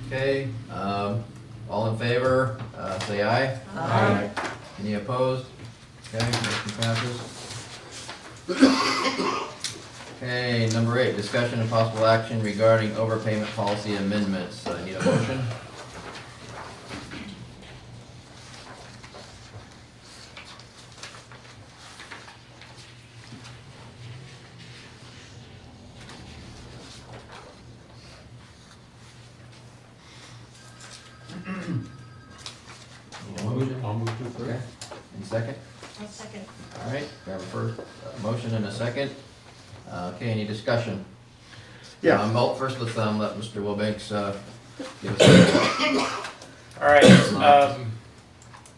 Okay, all in favor, say aye. Aye. Any opposed? Okay, motion passes. Okay, number 8, discussion and possible action regarding overpayment policy amendments. Need a motion? Need a motion? I'll move to approve. Okay, and second? I'll second. All right, we have a first motion and a second. Okay, any discussion? Yeah. Well, first let's let Mr. Wilbanks give us All right.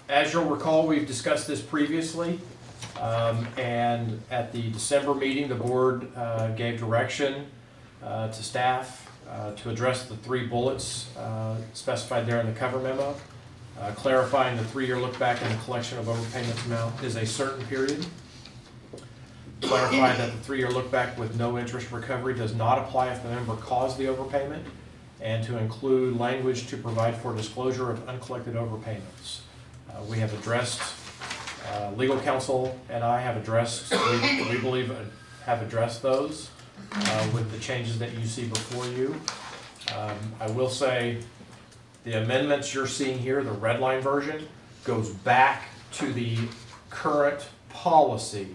As you'll recall, we've discussed this previously. And at the December meeting, the board gave direction to staff to address the 3 bullets specified there in the cover memo, clarifying the 3-year look back and the collection of overpayments amount is a certain period. Clarify that the 3-year look back with no interest recovery does not apply if the member caused the overpayment, and to include language to provide for disclosure of uncollected overpayments. We have addressed, legal counsel and I have addressed, we believe have addressed those with the changes that you see before you. I will say the amendments you're seeing here, the red line version, goes back to the current policy.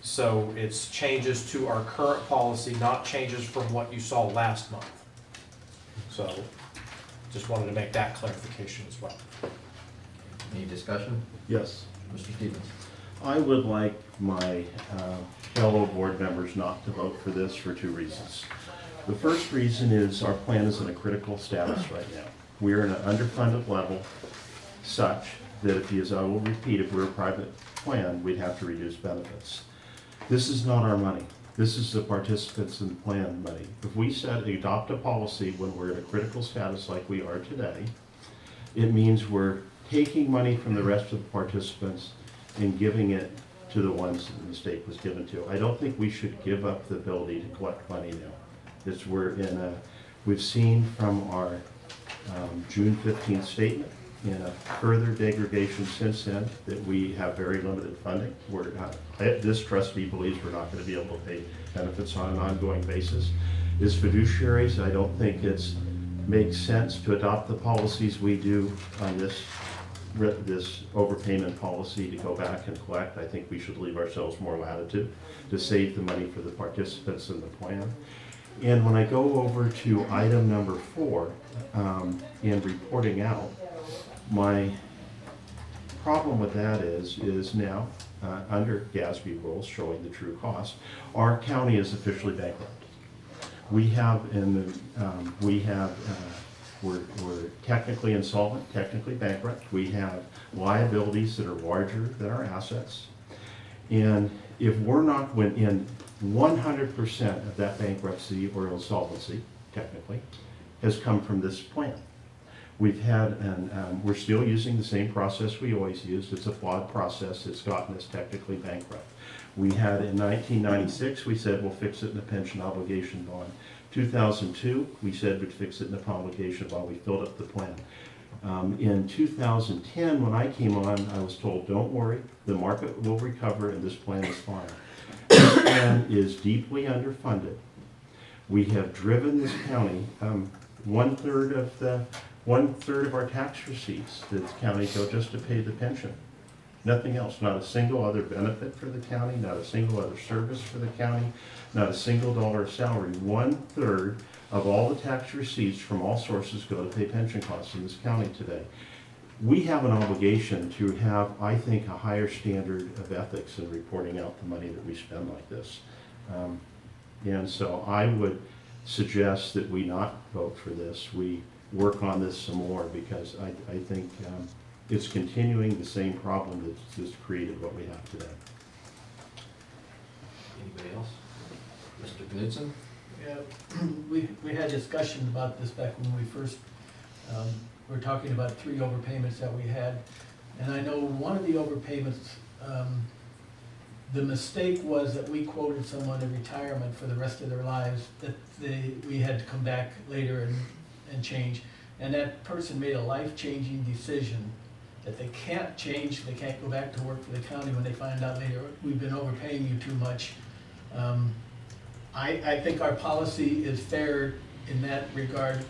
So it's changes to our current policy, not changes from what you saw last month. So just wanted to make that clarification as well. any discussion? Yes. Mr. Stevens? I would like my fellow board members not to vote for this for 2 reasons. The first reason is our plan is in a critical status right now. We're in an underfunded level such that as I will repeat, if we're a private plan, we'd have to reduce benefits. This is not our money. This is the participants in the plan money. If we adopt a policy when we're in a critical status like we are today, it means we're taking money from the rest of the participants and giving it to the ones that the mistake was given to. I don't think we should give up the ability to collect money now. We've seen from our June 15th statement in a further degradation since then that we have very limited funding. This trustee believes we're not going to be able to pay benefits on an ongoing basis. As fiduciaries, I don't think it makes sense to adopt the policies we do on this overpayment policy to go back and collect. I think we should leave ourselves more latitude to save the money for the participants in the plan. And when I go over to item number 4, in reporting out, my problem with that is now, under GASB rules showing the true cost, our county is officially bankrupt. We're technically insolvent, technically bankrupt. We have liabilities that are larger than our assets. And if we're not in 100% of that bankruptcy or insolvency, technically, has come from this plan. We've had, we're still using the same process we always used. It's a flawed process. It's gotten us technically bankrupt. We had in 1996, we said we'll fix it in a pension obligation bond. 2002, we said we'd fix it in a obligation bond. We filled up the plan. In 2010, when I came on, I was told, don't worry, the market will recover and this plan is fine. This plan is deeply underfunded. We have driven this county, one third of our tax receipts, the county go just to pay the pension. Nothing else, not a single other benefit for the county, not a single other service for the county, not a single dollar of salary. 1/3 of all the tax receipts from all sources go to pay pension costs in this county today. We have an obligation to have, I think, a higher standard of ethics in reporting out the money that we spend like this. And so I would suggest that we not vote for this. We work on this some more, because I think it's continuing the same problem that's just created what we have today. Anybody else? Mr. Knudsen? Yeah, we had discussion about this back when we first, were talking about 3 overpayments that we had. And I know one of the overpayments, the mistake was that we quoted someone in retirement for the rest of their lives, that we had to come back later and change. And that person made a life-changing decision that they can't change, they can't go back to work for the county when they find out later, we've been overpaying you too much. I think our policy is fair in that regard,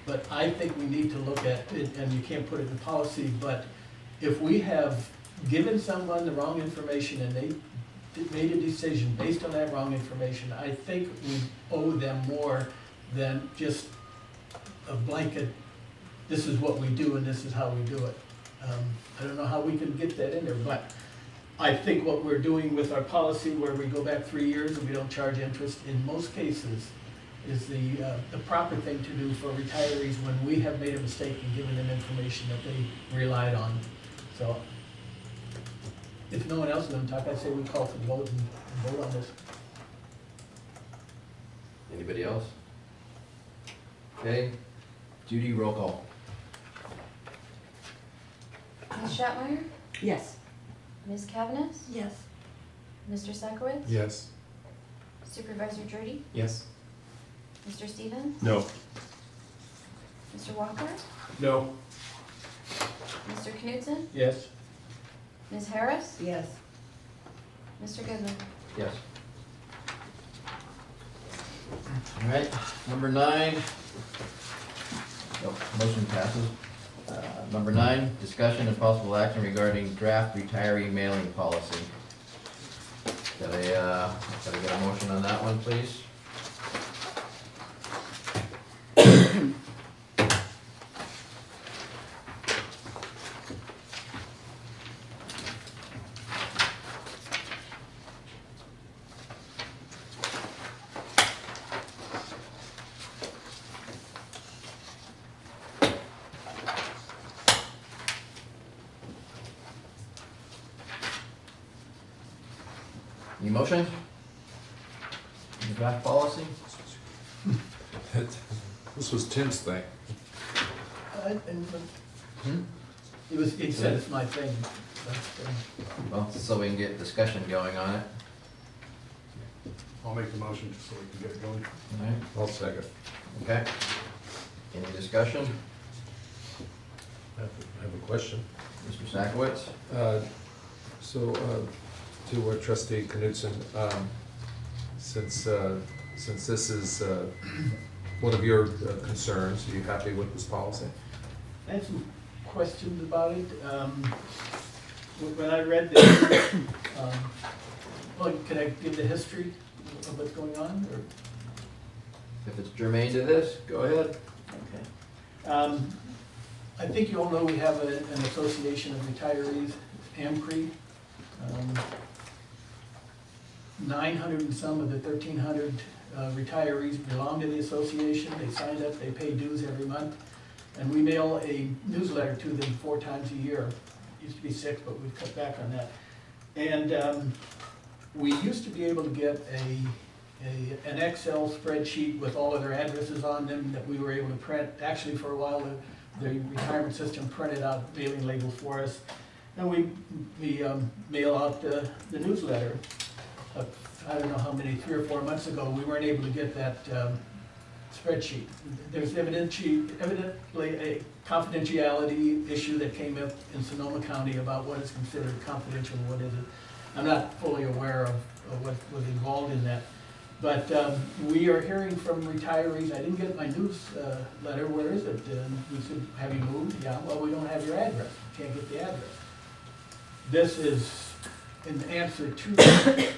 but I think we need to look at it, and you can't put it in policy, but if we have given someone the wrong information and they made a decision based on that wrong information, I think we owe them more than just a blanket, this is what we do and this is how we do it. I don't know how we can get that in there, but I think what we're doing with our policy where we go back 3 years and we don't charge interest in most cases is the proper thing to do for retirees when we have made a mistake and given them information that they relied on. So if no one else is going to talk, I'd say we call for the vote and vote on this. Anybody else? Okay, Judy, roll call. Ms. Shatmeyer? Yes. Ms. Kavanaugh? Yes. Mr. Sakowitz? Yes. Supervisor Drudy? Yes. Mr. Stevens? No. Mr. Walker? No. Mr. Knudsen? Yes. Ms. Harris? Yes. Mr. Goodman? Yes. All right, number 9. Nope, motion passes. Number 9, discussion and possible action regarding draft retiree mailing policy. Gotta get a motion on that one, please? Any motion? The draft policy? This was Tim's thing. He said it's my thing. Well, so we can get discussion going on it. I'll make the motion just so we can get going. All right, I'll second. okay. Any discussion? I have a question. Mr. Sakowitz? To Trustee Knudsen, since this is one of your concerns, are you happy with this policy? I had some questions about it. When I read this, well, can I give the history of what's going on, or? If it's germane to this, go ahead. Okay. I think you all know we have an association of retirees, AMCRE. 900 and some of the 1,300 retirees belong to the association. They signed up, they pay dues every month. And we mail a newsletter to them 4 times a year. It used to be 6, but we've cut back on that. And we used to be able to get an Excel spreadsheet with all of their addresses on them that we were able to print. Actually, for a while, the retirement system printed out mailing labels for us. And we mail out the newsletter. I don't know how many, 3 or 4 months ago, we weren't able to get that spreadsheet. There's evidently a confidentiality issue that came up in Sonoma County about what is considered confidential and what isn't. I'm not fully aware of what was involved in that. But we are hearing from retirees, I didn't get my newsletter, where is it? And we said, have you moved? Yeah, well, we don't have your address, can't get the address. This is in answer to that.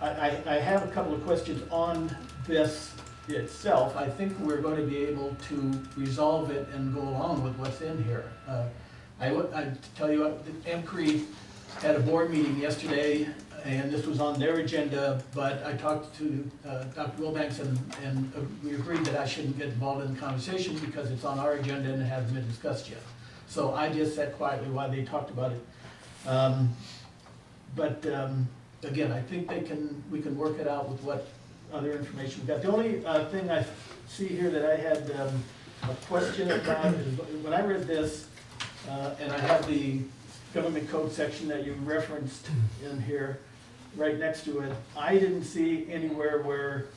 I have a couple of questions on this itself. I think we're going to be able to resolve it and go along with what's in here. I tell you what, EMCRE had a board meeting yesterday, and this was on their agenda, but I talked to Dr. Wilbanks, and we agreed that I shouldn't get involved in the conversation because it's on our agenda and it hasn't been discussed yet. So I just sat quietly while they talked about it. Again, I think we can work it out with what other information we got. The only thing I see here that I had a question about is when I read this, and I have the government code section that you referenced in here right next to it, I didn't see anywhere where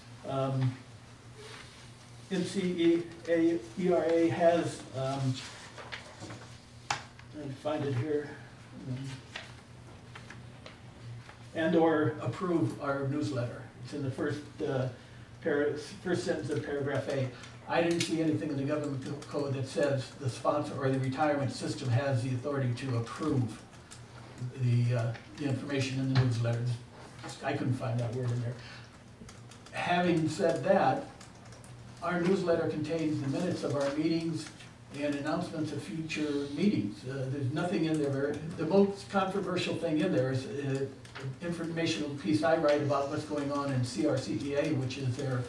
NCERA has, and find it here, and or approve our newsletter. It's in the first sentence of paragraph A. I didn't see anything in the government code that says the sponsor or the retirement system has the authority to approve the information in the newsletter. I couldn't find that word in there. Having said that, our newsletter contains the minutes of our meetings and announcements of future meetings. There's nothing in there. The most controversial thing in there is an informational piece I write about what's going on in CRCEA, which is their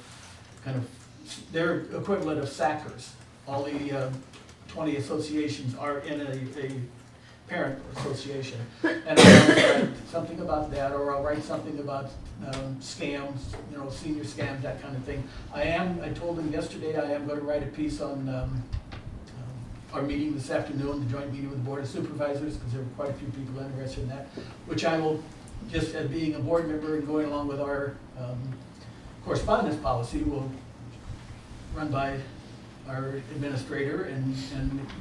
their equivalent of SACRS. All the 20 associations are in a parent association. And I'll write something about that, or I'll write something about scams, senior scams, that kind of thing. I told them yesterday I am going to write a piece on our meeting this afternoon, the joint meeting with the Board of Supervisors, because there were quite a few people interested in that, which I will, just as being a board member and going along with our correspondence policy, will run by our administrator and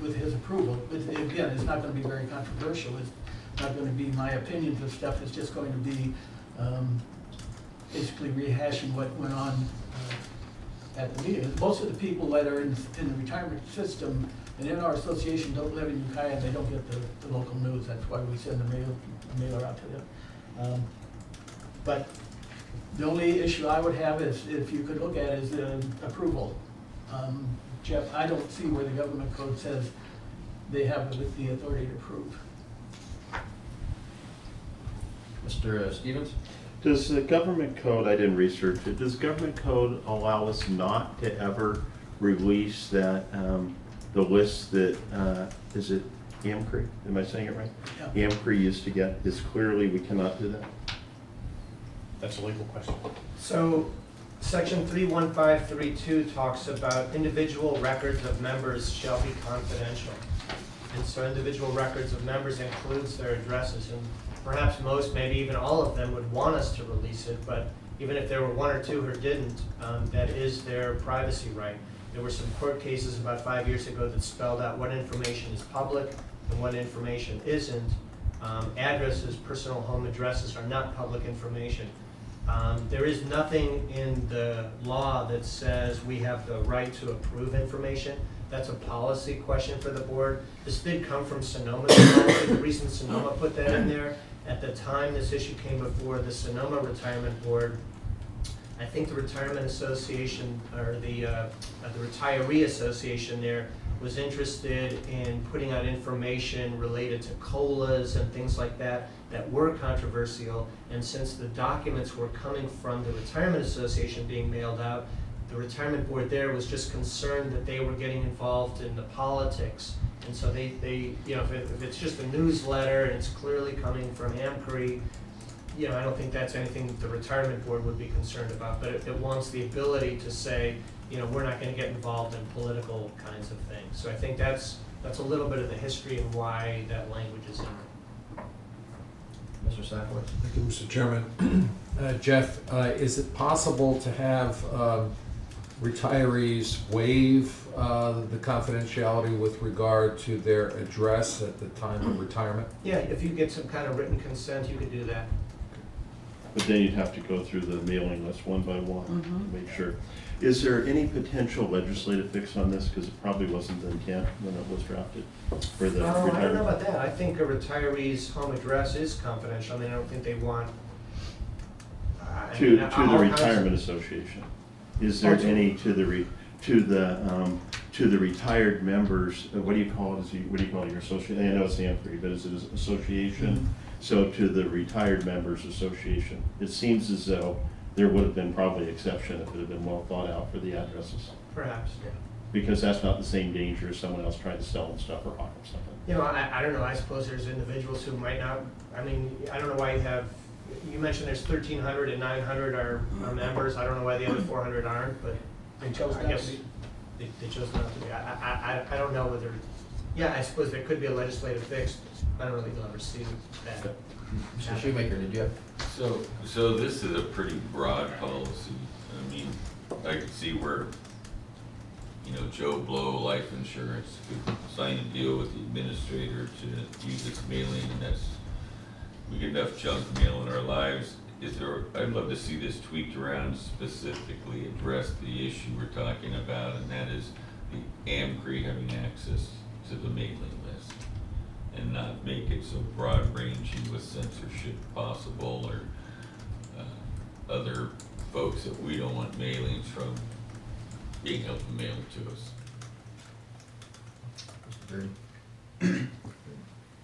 with his approval. But again, it's not going to be very controversial. It's not going to be my opinions of stuff. It's just going to be basically rehashing what went on at the meeting. Most of the people that are in the retirement system and in our association don't live in Ukiah, and they don't get the local news. That's why we send the mailer out to them. But the only issue I would have is, if you could look at, is the approval. Jeff, I don't see where the government code says they have the authority to approve. Mr. Stevens? Does the government code, I didn't research it, does government code allow us not to ever release that, the list that, is it AMCRE? Am I saying it right? Yeah. AMCRE used to get, is clearly we cannot do that? That's a legal question. So, section 31532 talks about individual records of members shall be confidential. And so individual records of members includes their addresses, and perhaps most, maybe even all of them would want us to release it, but even if there were one or two who didn't, that is their privacy right. There were some court cases about 5 years ago that spelled out what information is public and what information isn't. Addresses, personal home addresses are not public information. There is nothing in the law that says we have the right to approve information. That's a policy question for the board. This did come from Sonoma's policy. The reason Sonoma put that in there, at the time this issue came before the Sonoma Retirement Board, I think the Retirement Association, or the Retiree Association there, was interested in putting out information related to COLAs and things like that that were controversial. And since the documents were coming from the Retirement Association being mailed out, the retirement board there was just concerned that they were getting involved in the politics. And so they if it's just a newsletter and it's clearly coming from AMCRE, I don't think that's anything that the retirement board would be concerned about. But it wants the ability to say, we're not going to get involved in political kinds of things. So I think that's a little bit of the history and why that language is in there. Mr. Sackler? Thank you, Mr. Chairman. Jeff, is it possible to have retirees waive the confidentiality with regard to their address at the time of retirement? Yeah, if you get some kind of written consent, you could do that. But then you'd have to go through the mailing list one by one Mhm. to make sure. Is there any potential legislative fix on this? Because it probably wasn't the intent when it was drafted for the I don't know retirement. about that. I think a retiree's home address is confidential. I mean, I don't think they want. I To mean, the all kinds of- retirement association. Is there any to the retired members, what do you call it? What do you call it, your association? I know it's AMFRE, but is it an association? Mhm. So to the retired members association, it seems as though there would have been probably exception if it had been well thought out for the addresses. Perhaps, yeah. Because that's not the same danger as someone else trying to sell them stuff or hawk them something. You know, I don't know, I suppose there's individuals who might not, I mean, I don't know why you mentioned there's 1,300 and 900 are members, I don't know why the other 400 aren't, but They chose I not guess to be. they chose not to be. I don't know whether, yeah, I suppose there could be a legislative fix. I don't really ever see that. Mr. Shoemaker, did you have? So this is a pretty broad policy. I mean, I could see where, Joe Blow Life Insurance could sign a deal with the administrator to use its mailing, and we get enough junk mail in our lives. I'd love to see this tweaked around, specifically address the issue we're talking about, and that is the AMCRE having access to the mailing list, and not make it so broad ranging with censorship possible, or other folks that we don't want mailings from being able to mail to us.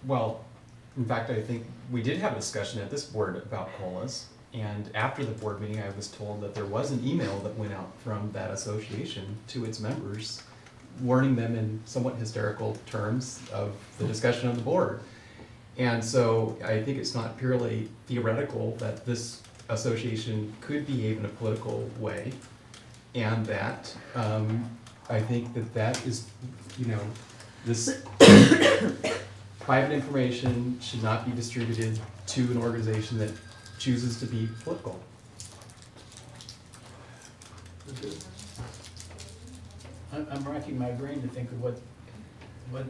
Well, in fact, I think we did have a discussion at this board about COLAs, and after the board meeting, I was told that there was an email that went out from that association to its members, warning them in somewhat hysterical terms of the discussion of the board. And so I think it's not purely theoretical that this association could behave in a political way, and that I think that is, this private information should not be distributed to an organization that chooses to be political. I'm racking my brain to think of what was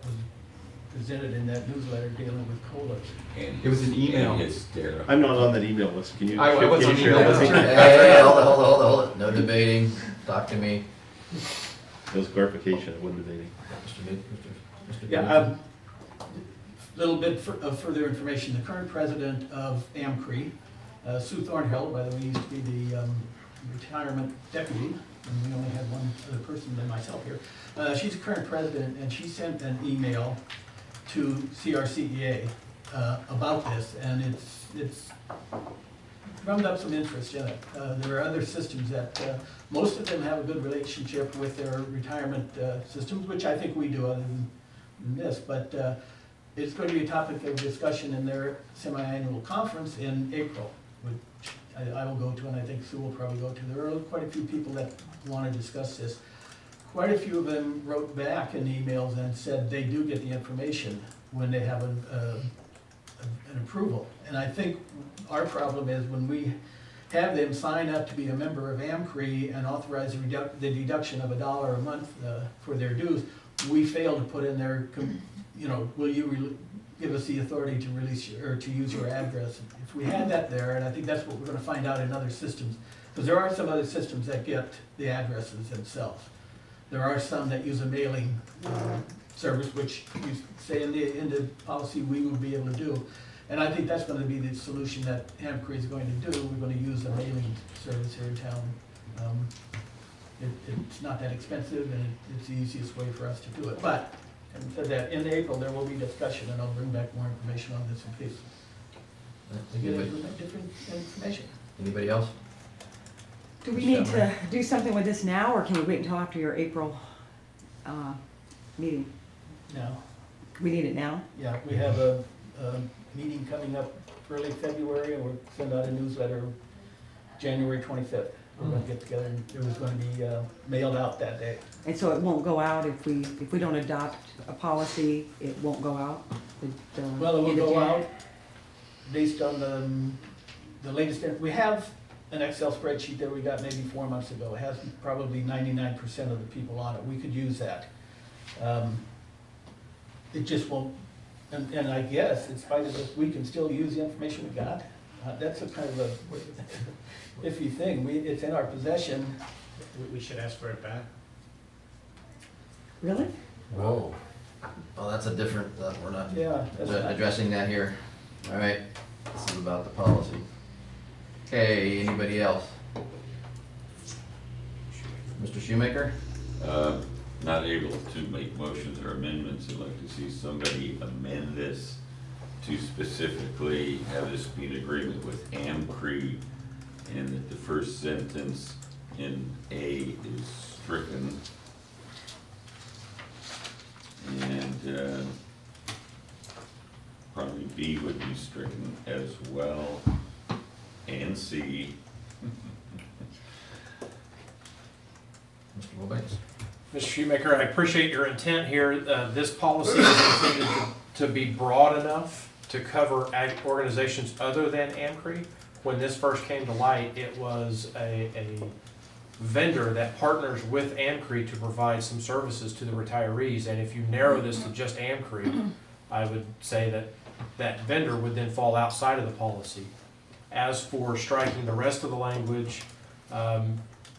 presented in that newsletter dealing with COLAs. It was an email. And it's there. I'm not on that email list. Can you? I was can on you share email that? list. Hey, hold it. No debating. Talk to me. It was clarification, it wasn't debating. Mr. Yeah, little bit of further information. The current president of AMCRE, Sue Thornhill, by the way, used to be the retirement deputy, and we only had one other person than myself here. She's the current president, and she sent an email to CRCEA about this, and it's drummed up some interest in it. There are other systems that, most of them have a good relationship with their retirement systems, which I think we do other than this, but it's going to be a topic of discussion in their semi-annual conference in April, which I will go to, and I think Sue will probably go to. There are quite a few people that want to discuss this. Quite a few of them wrote back in emails and said they do get the information when they have an approval. And I think our problem is when we have them sign up to be a member of AMCRE and authorize the deduction of $1 a month for their dues, we fail to put in there, will you give us the authority to release or to use your address? If we had that there, and I think that's what we're going to find out in other systems, because there are some other systems that get the addresses themselves. There are some that use a mailing service, which you say in the policy we will be able to do. And I think that's going to be the solution that AMCRE is going to do. We're going to use a mailing service here in town. It's not that expensive, and it's the easiest way for us to do it. But, having said that, in April, there will be discussion, and I'll bring back more information on this in case you guys would like different information. Anybody else? Do we need to do something with this now, or can we wait until after your April meeting? Now, We need it now? yeah, we have a meeting coming up early February, and we'll send out a newsletter January 25th. We're going to get together, and it was going to be mailed out that day. And so it won't go out if we don't adopt a policy, it won't go out? Well, it will go out based on the latest, we have an Excel spreadsheet that we got maybe 4 months ago. It has probably 99% of the people on it. We could use that. It just won't, and I guess in spite of this, we can still use the information we got. That's a kind of a iffy thing. It's in our possession. We should ask for it back. Really? Whoa. Well, that's a different, we're not Yeah, that's not. addressing that here. All right, this is about the policy. Okay, anybody else? Mr. Shoemaker? Not able to make motions or amendments. I'd like to see somebody amend this to specifically have this be an agreement with AMCRE, and that the first sentence in A is stricken. And probably B would be stricken as well, and C. Mr. Wilbanks? Mr. Shoemaker, I appreciate your intent here. This policy is intended to be broad enough to cover organizations other than AMCRE. When this first came to light, it was a vendor that partners with AMCRE to provide some services to the retirees. And if you narrow this to just AMCRE, I would say that that vendor would then fall outside of the policy. As for striking the rest of the language,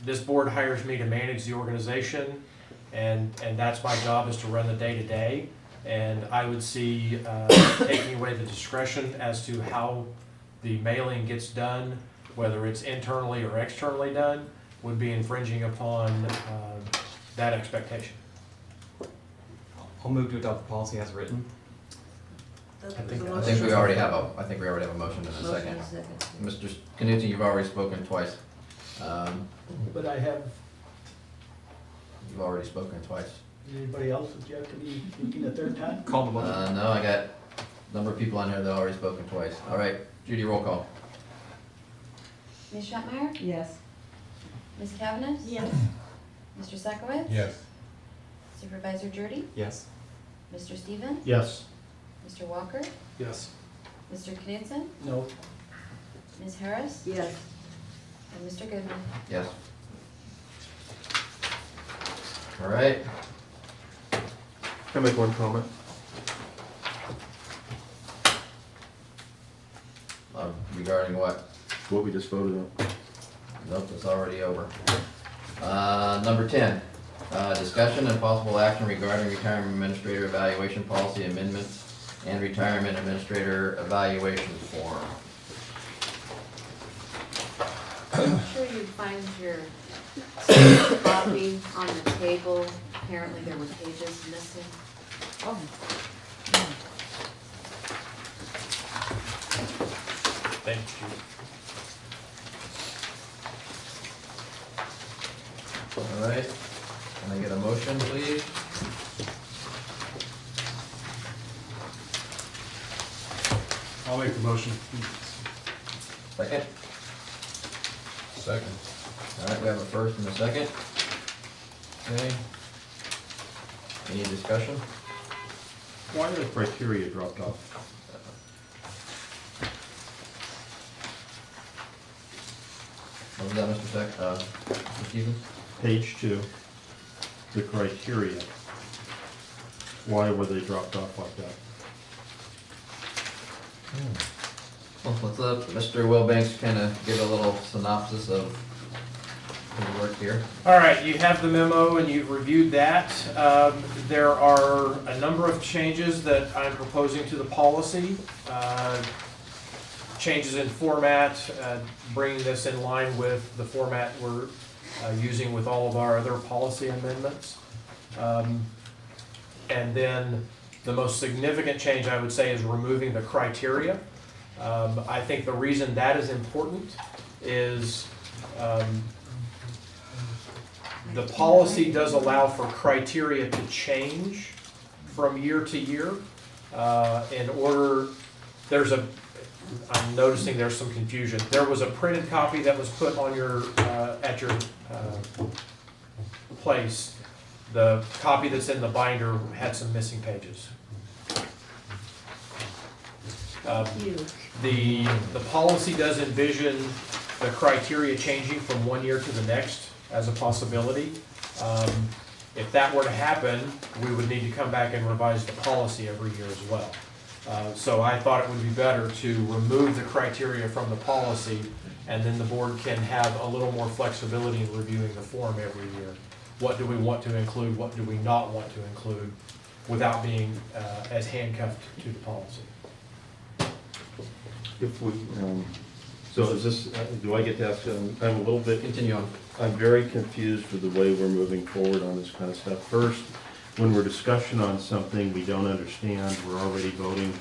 this board hires me to manage the organization, and that's my job, is to run the day-to-day. And I would see taking away the discretion as to how the mailing gets done, whether it's internally or externally done, would be infringing upon that expectation. I'll move to adopt the policy as written. I think we already have a motion in a second. Mr. Knutson, you've already spoken twice. But You've already spoken twice. anybody else object to me speaking a third time? Call the motion. No, I got a number of people on here that already spoken twice. All right, Judy, roll call. Ms. Shatmeyer? Yes. Ms. Kavanaugh? Yes. Mr. Sekowitz? Yes. Supervisor Jordy? Yes. Mr. Stevens? Yes. Mr. Walker? Yes. Mr. Knutson? No. Ms. Harris? Yes. And Mr. Goodman? Yes. All right. Can I make one comment? Regarding what? What we just voted on? Nope, it's already over. Number 10, discussion and possible action regarding retirement administrator evaluation policy amendments and retirement administrator evaluation form. I'm sure you find your copy on the table. Apparently there were pages missing. Oh. Thank you. All right, can I get a motion, please? I'll make the motion. Second? Second. All right, we have a first and a second. Okay. Any discussion? Why are the criteria dropped off? What was that, Mr. Stevens? Page 2, the criteria. Why were they dropped off like that? Well, let's let Mr. Wilbanks kind of give a little synopsis of his work here. All right, you have the memo and you've reviewed that. There are a number of changes that I'm proposing to the policy. Changes in format, bringing this in line with the format we're using with all of our other policy amendments. And then the most significant change, I would say, is removing the criteria. I think the reason that is important is the policy does allow for criteria to change from year to year. In order, I'm noticing there's some confusion. There was a printed copy that was put on your, at your place. The copy that's in the binder had some missing pages. The policy does envision the criteria changing from one year to the next as a possibility. If that were to happen, we would need to come back and revise the policy every year as well. So I thought it would be better to remove the criteria from the policy, and then the board can have a little more flexibility in reviewing the form every year. What do we want to include, what do we not want to include, without being as handcuffed to the policy. If we, so is this, do I get to ask, I'm a little bit, Continue on. I'm very confused with the way we're moving forward on this kind of stuff. First, when we're discussing on something we don't understand, we're already voting,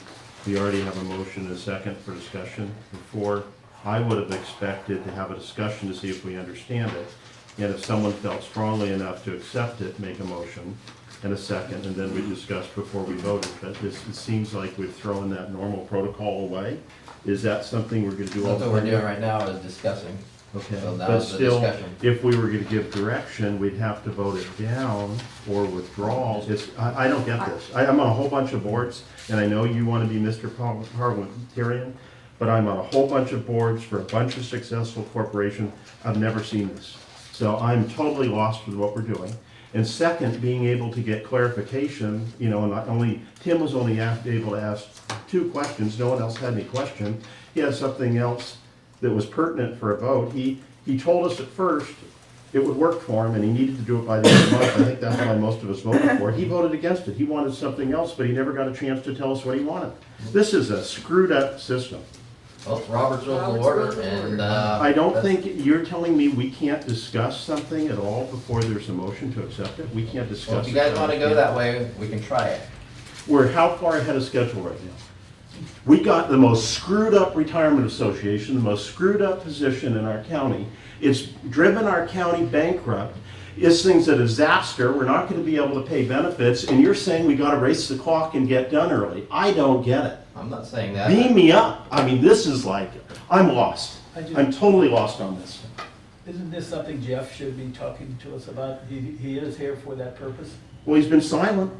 we already have a motion and a second for discussion. Before, I would have expected to have a discussion to see if we understand it. And if someone felt strongly enough to accept it, make a motion and a second, and then we discuss before we voted. But this, it seems like we've thrown that normal protocol away. Is that something we're gonna do all That's the what time? we're doing right now is discussing. Okay, So that but was the still, discussion. if we were gonna give direction, we'd have to vote it down or withdraw. It's, I don't get this. I'm on a whole bunch of boards, and I know you wanna be Mr. Parliamentarian, but I'm on a whole bunch of boards for a bunch of successful corporations. I've never seen this. So I'm totally lost with what we're doing. And second, being able to get clarification, you know, not only, Tim was only able to ask 2 questions, no one else had any question. He had something else that was pertinent for a vote. He told us at first it would work for him and he needed to do it by the end of the month. I think that's why most of us voted for it. He voted against it. He wanted something else, but he never got a chance to tell us what he wanted. This is a screwed up system. Well, it's Robert's Rules of Order, and, I don't that's- think, you're telling me we can't discuss something at all before there's a motion to accept it? We can't discuss it. Well, if you guys wanna go that way, we can try it. We're how far ahead of schedule right now? We got the most screwed up retirement association, the most screwed up position in our county. It's driven our county bankrupt. This thing's a disaster. We're not gonna be able to pay benefits, and you're saying we gotta race the clock and get done early. I don't get it. I'm not saying that. Beam me up. I mean, this is like, I'm lost. I'm totally lost on this. Isn't this something Jeff should be talking to us about? He is here for that purpose. Well, he's been silent.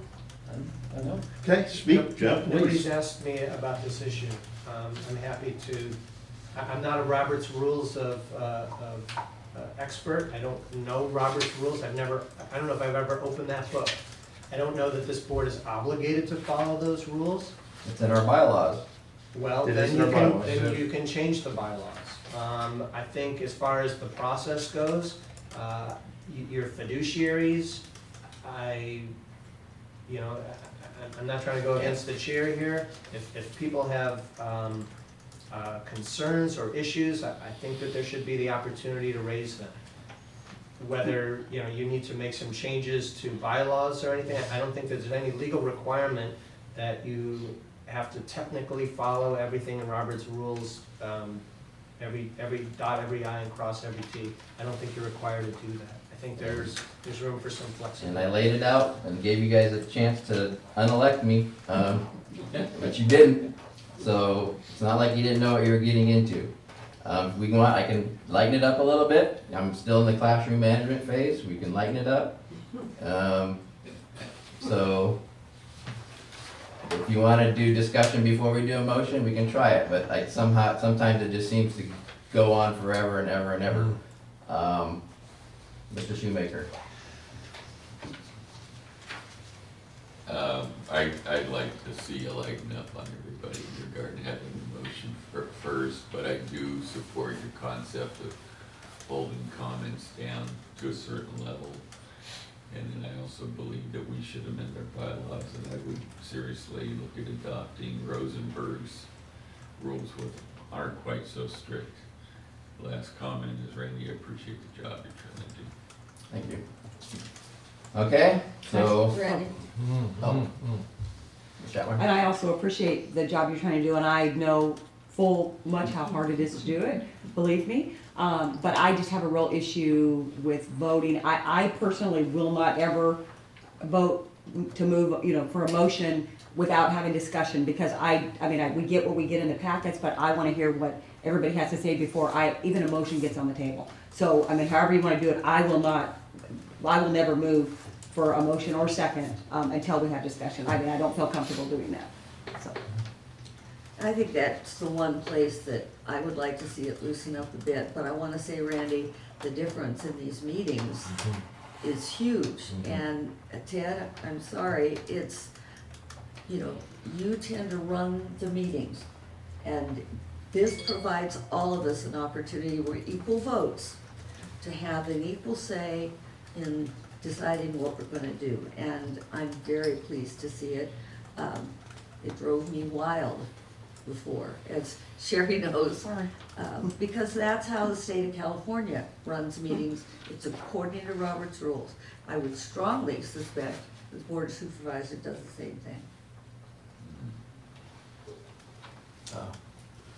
I know. Okay, speak, Jeff, Nobody's please. asked me about this issue. I'm happy to, I'm not a Robert's Rules of expert. I don't know Robert's Rules. I don't know if I've ever opened that book. I don't know that this board is obligated to follow those rules. It's in our bylaws. Well, It then is in you our can, bylaws. then you can change the bylaws. I think as far as the process goes, your fiduciaries, I'm not trying to go against the chair here. If people have concerns or issues, I think that there should be the opportunity to raise them. Whether, you need to make some changes to bylaws or anything, I don't think there's any legal requirement that you have to technically follow everything in Robert's Rules, every dot every I and cross every T. I don't think you're required to do that. I think there's room for some And flexibility. I laid it out and gave you guys a chance to unelect me, but you didn't. So it's not like you didn't know what you were getting into. If we want, I can lighten it up a little bit. I'm still in the classroom management phase. We can lighten it up. So if you want to do discussion before we do a motion, we can try it. But sometimes it just seems to go on forever and ever and ever. Mr. Shoemaker. I'd like to see a lighten up on everybody in regard to having the motion first, but I do support your concept of holding comments down to a certain level. And then I also believe that we should amend our bylaws, and I would seriously look at adopting Rosenberg's rules, which aren't quite so strict. Last comment is, Randy, I appreciate the job you're trying to do. Thank you. Okay, so. Ready? Oh. Ms. Chatwin? And I also appreciate the job you're trying to do, and I know full much how hard it is to do it, believe me. But I just have a real issue with voting. I personally will not ever vote to move, for a motion without having discussion, because we get what we get in the packets, but I want to hear what everybody has to say before even a motion gets on the table. So, however you want to do it, I will never move for a motion or second until we have discussion. I don't feel comfortable doing that, so. I think that's the one place that I would like to see it loosen up a bit, but I want to say, Randy, the difference in these meetings is huge. And Ted, I'm sorry, you know, you tend to run the meetings. And this provides all of us an opportunity, we're equal votes, to have an equal say in deciding what we're gonna do. And I'm very pleased to see it. It drove me wild before, as Sherry knows. Because that's how the state of California runs meetings. It's according to Robert's rules. I would strongly suspect the Board of Supervisors does the same thing.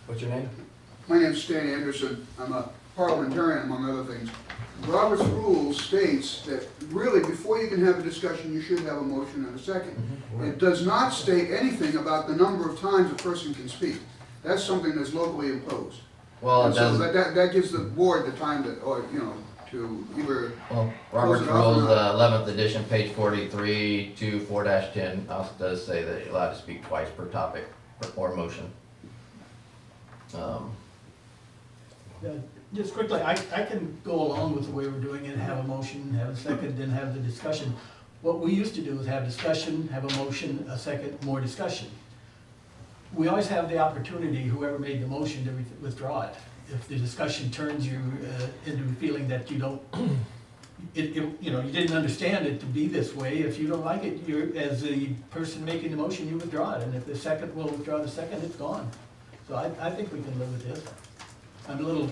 What's your name? My name's Stan Anderson. I'm a parliamentarian, among other things. Robert's rules states that really, before you can have a discussion, you should have a motion and a second. It does not state anything about the number of times a person can speak. That's something that's locally imposed. Well, And it so doesn't. that gives the board the time to, or, you know, to either, Well, Robert's Close it off or Rules, not? 11th edition, page 43, 4-10, also does say that you're allowed to speak twice per topic or motion. Just quickly, I can go along with the way we're doing it, have a motion, have a second, then have the discussion. What we used to do is have discussion, have a motion, a second, more discussion. We always have the opportunity, whoever made the motion, to withdraw it. If the discussion turns you into feeling that you don't, you know, you didn't understand it to be this way, if you don't like it, you're, as the person making the motion, you withdraw it. And if the second will withdraw the second, it's gone. So I think we can live with this. I'm a little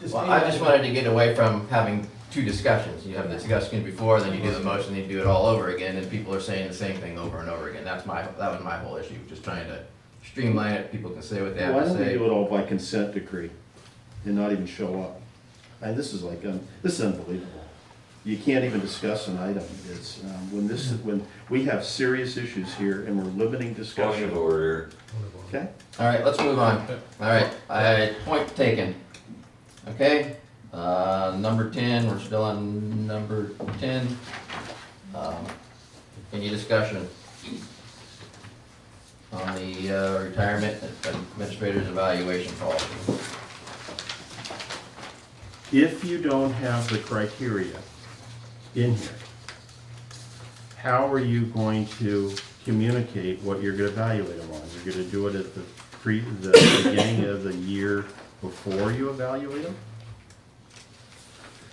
dismayed. Well, I just wanted to get away from having two discussions. You have the discussion before, then you do the motion, then you do it all over again, and people are saying the same thing over and over again. That was my whole issue, just trying to streamline it. People can say what they have Why to don't we say. do it all by consent decree and not even show up? And this is like, this is unbelievable. You can't even discuss an item. It's, when we have serious issues here and we're limiting discussion. Point of order. Okay? All right, let's move on. All right, point taken. Okay, number 10, we're still on number 10. Any discussion on the retirement administrator's evaluation policy? If you don't have the criteria in here, how are you going to communicate what you're gonna evaluate them on? You're gonna do it at the beginning of the year before you evaluate them?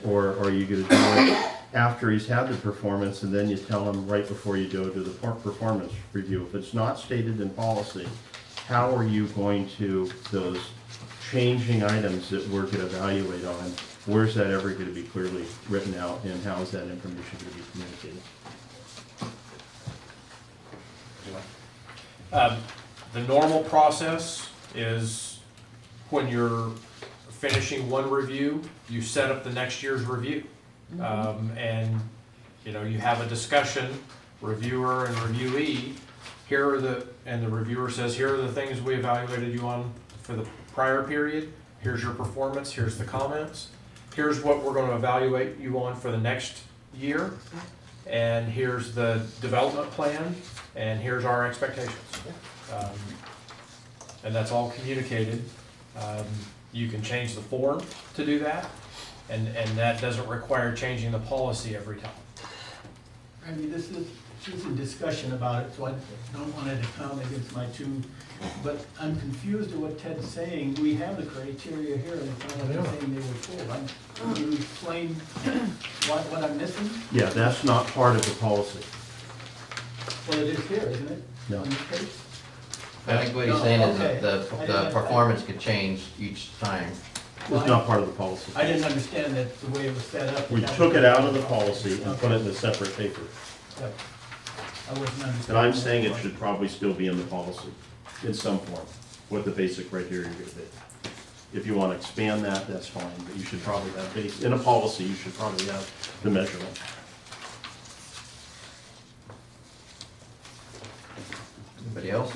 Or are you gonna do it after he's had the performance and then you tell him right before you go to the performance review? If it's not stated in policy, how are you going to, those changing items that we're gonna evaluate on, where's that ever gonna be clearly written out and how is that information gonna be communicated? The normal process is when you're finishing one review, you set up the next year's review. And, you know, you have a discussion, reviewer and reviewee, and the reviewer says, here are the things we evaluated you on for the prior period, here's your performance, here's the comments, here's what we're gonna evaluate you on for the next year, and here's the development plan, and here's our expectations. And that's all communicated. You can change the form to do that, and that doesn't require changing the policy every time. I mean, this is a discussion about it, so I don't want it to count against my two, but I'm confused at what Ted's saying. We have the criteria here, and it's not like I'm saying they were full. Can you explain what I'm missing? Yeah, that's not part of the policy. Well, it is here, isn't it? No. On this page? I think what he's saying is Okay. that the performance could change each time. It's not part of the policy. I didn't understand that the way it was set up. We took it out of the policy and put it in a separate paper. Yep. I wasn't understanding. And I'm saying it should probably still be in the policy in some form, what the basic criteria are gonna be. If you wanna expand that, that's fine, but you should probably have in a policy, you should probably have the measurement. Anybody else?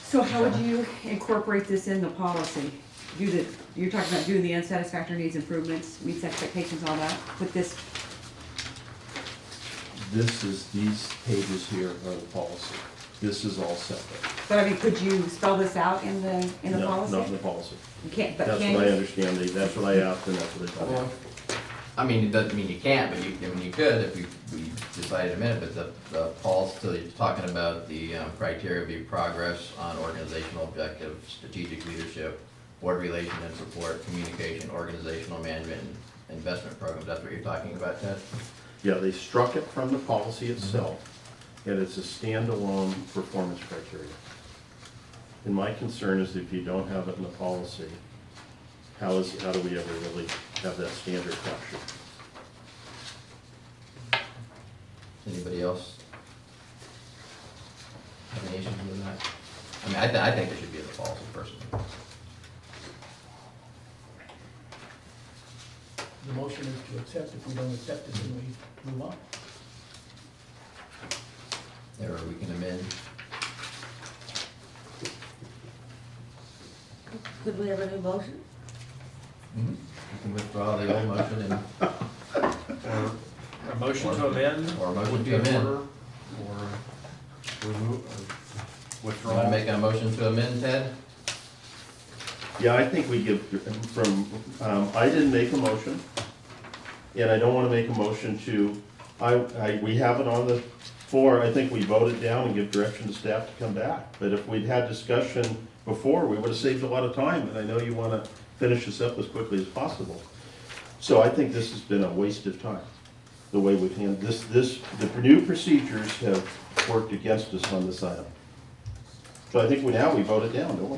So how would you incorporate this in the policy? you're talking about do the unsatisfactory needs improvements, meets expectations, all that, put this, This is, these pages here are the policy. This is all separate. but I mean, could you spell this out in the No, policy? not in the policy. You can't, but That's can what I you? understand, that's what I asked, and that's what I Well, thought. I mean, it doesn't mean you can't, but I mean, you could if we decided in a minute, but the Paul's still talking about the criteria would be progress on organizational objectives, strategic leadership, board relation and support, communication, organizational management, and investment programs. That's what you're talking about, Ted? Yeah, they struck it from the policy itself, and it's a standalone performance criteria. And my concern is if you don't have it in the policy, how do we ever really have that standard captured? Anybody else have any issues with that? I mean, I think it should be in the policy personally. The motion is to accept. If we don't accept it, then we move on. Or we can amend. Could we have a new motion? You can withdraw the old motion and, Or a motion to amend? or a motion would to be in amend. order, Or remove, You wanna make a motion to amend, Ted? Yeah, I think we give from, I didn't make a motion, and I don't wanna make a motion to, we have it on the floor, I think we vote it down and give direction to staff to come back. But if we'd had discussion before, we would've saved a lot of time, and I know you wanna finish this up as quickly as possible. So I think this has been a waste of time, the way we've handled the new procedures have worked against us on this item. So I think now we vote it down, don't we?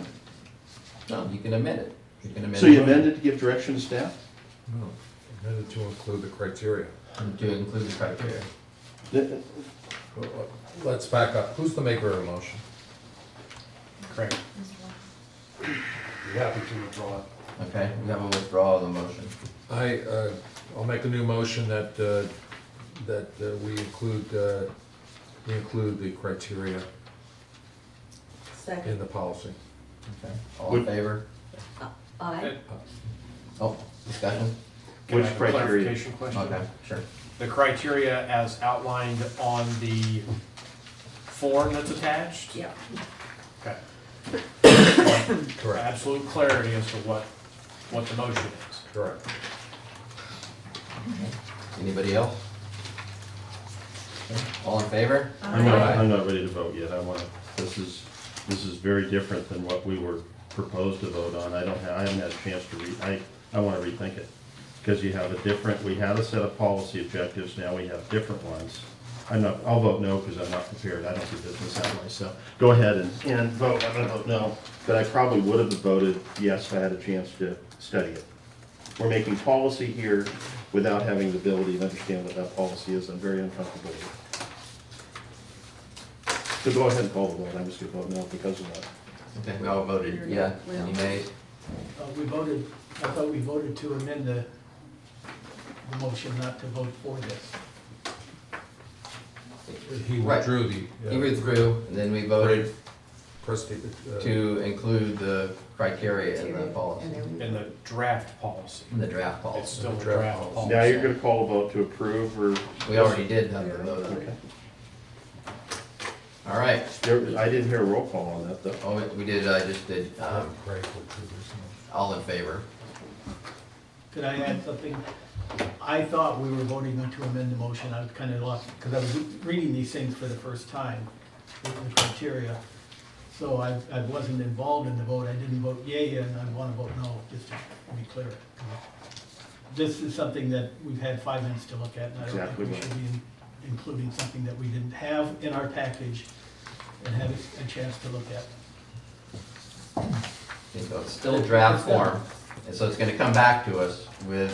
No, you can amend it. You can amend. So you amended to give direction to staff? No, amended to include the criteria. To include the criteria. Let's back up. Who's the maker of the motion? Craig. Be happy to withdraw it. Okay, we have a withdrawal of the motion. I'll make a new motion that we include the criteria in Second. the policy. Okay, all in favor? Aye. Oh, discussion? Can I Which have a criteria? clarification question? Okay, sure. The criteria as outlined on the form that's attached? Yeah. Okay. Correct. Absolute clarity as to what the motion is. Correct. Anybody else? Okay, all in favor? I'm not ready to vote yet. This is very different than what we were proposed to vote on. I haven't had a chance to read, I want to rethink it. Because we had a set of policy objectives, now we have different ones. I'll vote no because I'm not prepared. I don't do business that way, so go ahead and vote. I'm gonna vote no, but I probably would have voted yes if I had a chance to study it. We're making policy here without having the ability to understand what that policy is. I'm very uncomfortable with it. So go ahead and call the vote. I'm just gonna vote no because of that. Okay, we all voted yeah. Any nays? I thought we voted to amend the motion, not to vote for this. He Right. withdrew the. He withdrew, and then we voted to to include the criteria in the policy, In the draft policy. in the draft It's policy. still a Draft draft policy. policy. Now you're gonna call a vote to approve or? We already did have the vote. Okay. All right. I didn't hear a roll call on that though. Oh, we did, I just did, Craig withdrew his motion. all in favor. Could I add something? I thought we were voting to amend the motion. I was kind of lost, because I was reading these things for the first time, with the criteria. So I wasn't involved in the vote. I didn't vote yea, and I want to vote no, just to be clear. This is something that we've had 5 minutes to look at, and I don't Exactly think we right. should be including something that we didn't have in our package and have a chance to look at. Okay, so it's still draft form, and so it's gonna come back to us with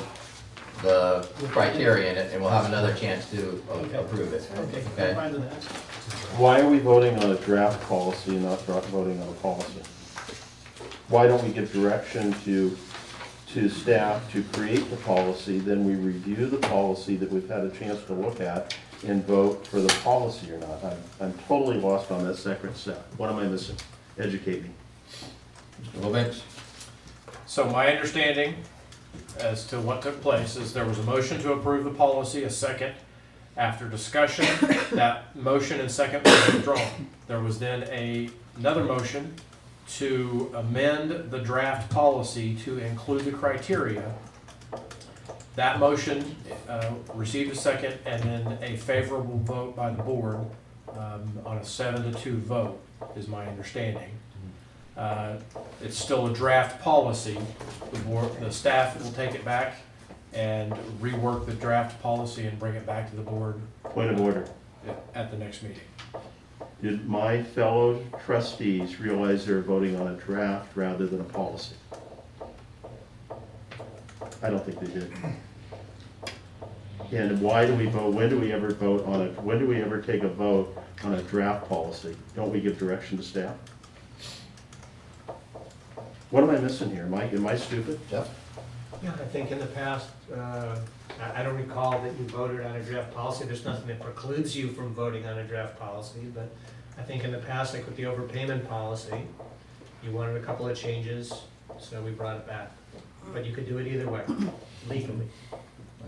the criteria in it, and we'll have another chance to approve it. Okay, Okay. I'm fine with that. Why are we voting on a draft policy and not voting on a policy? Why don't we give direction to staff to create the policy, then we review the policy that we've had a chance to look at and vote for the policy or not? I'm totally lost on that second step. What am I missing? Educate me. Mr. Wilbanks? So my understanding as to what took place is there was a motion to approve the policy, a second. After discussion, that motion and second was withdrawn. There was then another motion to amend the draft policy to include the criteria. That motion received a second and then a favorable vote by the board on a 7-2 vote, is my understanding. It's still a draft policy. The staff will take it back and rework the draft policy and bring it back to the board Point of order. at the next meeting. Did my fellow trustees realize they're voting on a draft rather than a policy? I don't think they did. And why do we vote, when do we ever vote on it, when do we ever take a vote on a draft policy? Don't we give direction to staff? What am I missing here? Am I stupid? Jeff? Yeah, I think in the past, I don't recall that you voted on a draft policy. There's nothing that precludes you from voting on a draft policy, but I think in the past, like with the overpayment policy, you wanted a couple of changes, so we brought it back. But you could do it either way, legally.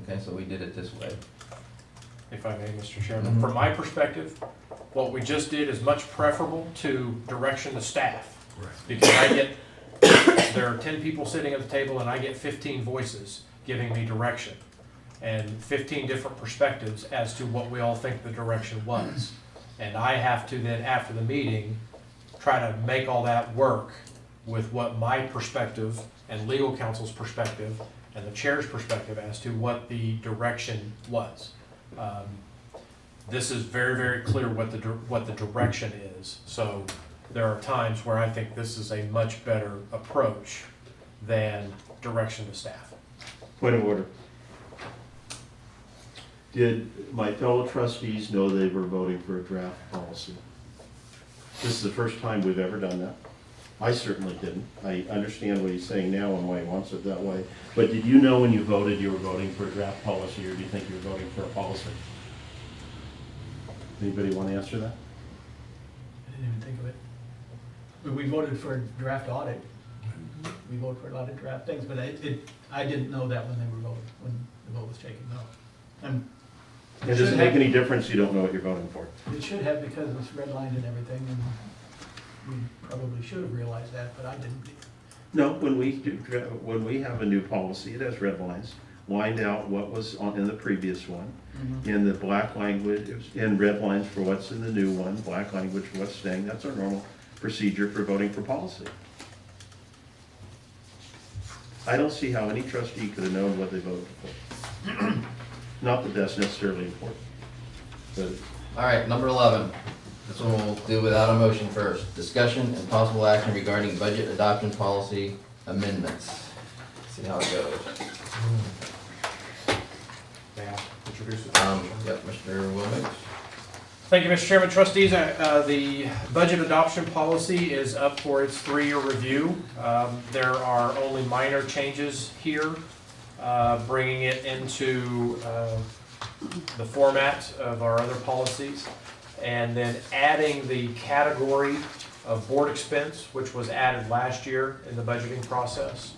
Okay, so we did it this way. If I may, Mr. Chairman. From my perspective, what we just did is much preferable to direction to staff. Because there are 10 people sitting at the table and I get 15 voices giving me direction and 15 different perspectives as to what we all think the direction was. And I have to then, after the meeting, try to make all that work with what my perspective and legal counsel's perspective and the chair's perspective as to what the direction was. This is very, very clear what the direction is. So there are times where I think this is a much better approach than direction to staff. Point of order. Did my fellow trustees know they were voting for a draft policy? This is the first time we've ever done that. I certainly didn't. I understand what he's saying now and why he wants it that way. But did you know when you voted you were voting for a draft policy, or do you think you were voting for a policy? Anybody want to answer that? I didn't even think of it. But we voted for a draft audit. We voted for a lot of draft things, but I didn't know that when they were voting, when the vote was taken, no. It doesn't make any difference, you don't know what you're voting for. It should have, because it's redlined and everything, and we probably should have realized that, but I didn't. No, when we have a new policy, it has red lines, lined out what was in the previous one, in the black language, and red lines for what's in the new one, black language for what's staying. That's our normal procedure for voting for policy. I don't see how any trustee could have known what they voted for. Not that that's necessarily important. But All right, number 11. This one we'll do without a motion first. Discussion and possible action regarding budget adoption policy amendments. See how it goes. May I introduce it? Yep, Mr. Wilmix. Thank you, Mr. Chairman. Trustees, the budget adoption policy is up for its 3-year review. There are only minor changes here, bringing it into the format of our other policies, and then adding the category of board expense, which was added last year in the budgeting process.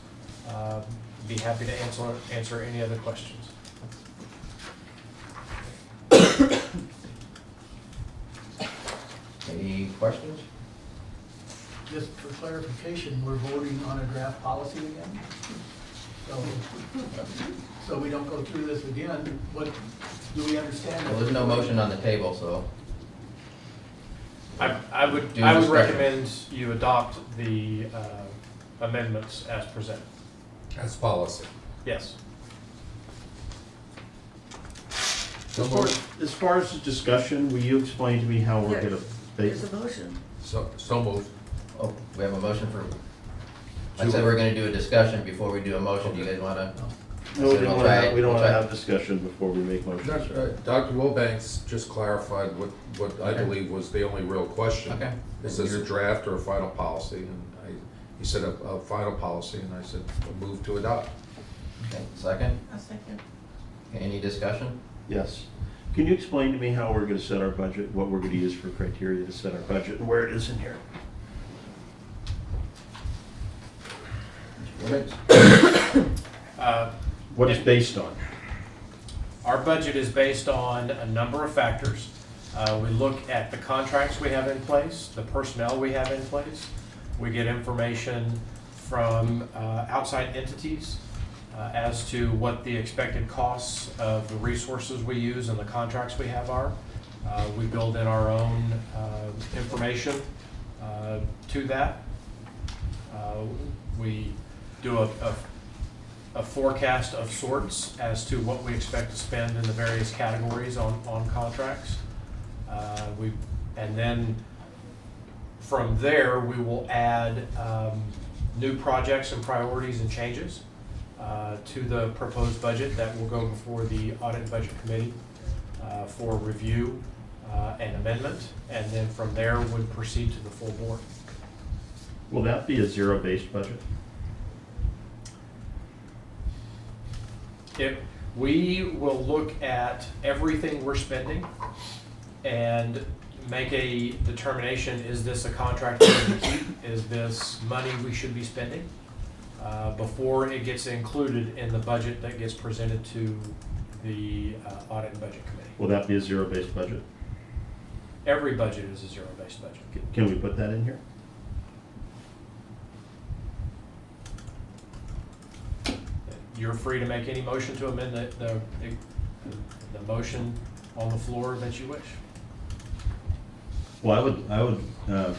Be happy to answer any other questions. Any questions? Just for clarification, we're voting on a draft policy again? So we don't go through this again, what, do we understand? Well, there's no motion on the table, so. I would discussion. recommend you adopt the amendments as presented. As policy. Yes. as far as the discussion, will you explain to me how we're going to? There's a motion. So moved. Oh, we have a motion for, I said we're gonna do a discussion before we do a motion. Do you guys wanna? No, we don't want to have, we don't want to We'll try. have discussion before we make motions. Dr. Wilbanks just clarified what I believe was the only real question. Okay. Is this a draft or a final policy? And he said a final policy, and I said, we'll move to adopt. Okay, second? A second. Okay, any discussion? Yes. Can you explain to me how we're going to set our budget, what we're going to use for criteria to set our budget, and where it is in here? Limits? What is based on? Our budget is based on a number of factors. We look at the contracts we have in place, the personnel we have in place. We get information from outside entities as to what the expected costs of the resources we use and the contracts we have are. We build in our own information to that. We do a forecast of sorts as to what we expect to spend in the various categories on contracts. And then from there, we will add new projects and priorities and changes to the proposed budget that will go before the Audit and Budget Committee for review and amendment. And then from there, would proceed to the full board. Will that be a zero-based budget? We will look at everything we're spending and make a determination, is this a contract we need to keep? Is this money we should be spending? Before it gets included in the budget that gets presented to the Audit and Budget Committee. Will that be a zero-based budget? Every budget is a zero-based budget. Can we put that in here? You're free to make any motion to amend the motion on the floor that you wish. Well, I would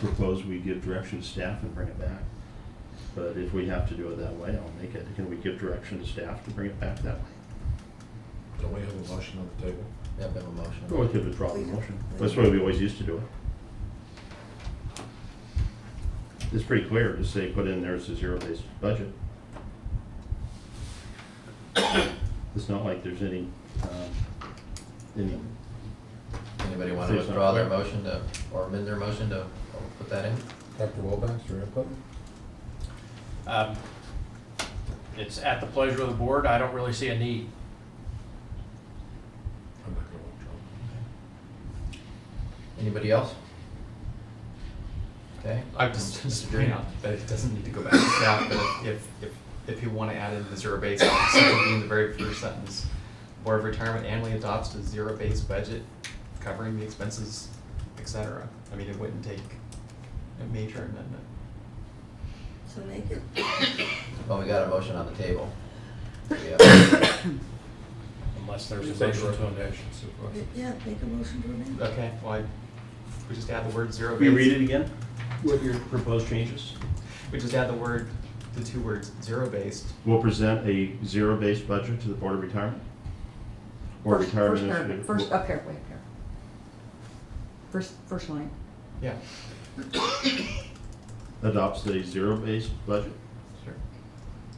propose we give direction to staff and bring it back. But if we have to do it that way, I'll make it. Can we give direction to staff to bring it back that way? Don't we have a motion on the table? Yep, have a motion. Or we could withdraw the motion. That's the way we always used to do it. It's pretty clear to say put in there as a zero-based budget. It's not like there's any. Anybody want to withdraw their motion to, or amend their motion to put that in? Dr. Wilbanks, your input? It's at the pleasure of the board. I don't really see a need. I'm not going to withdraw. Anybody else? Okay. I just point out that it doesn't need to go back to staff, but if you want to add in the zero base, simply be in the very first sentence. Board of Retirement annually adopts a zero-based budget covering the expenses, etc. I mean, it wouldn't take a major amendment. So make it, Well, we got a motion on the table. Yeah. Unless there's a motion to amend. yeah, make a motion to amend. Okay, well, we just add the word zero Can we base. read it again? What your proposed changes? We just add the two words zero-based. We'll present a zero-based budget to the Board of Retirement? Or Retirement Initiative? First, up here, way up here. First line. Yeah. Adopts the zero-based budget? Sure.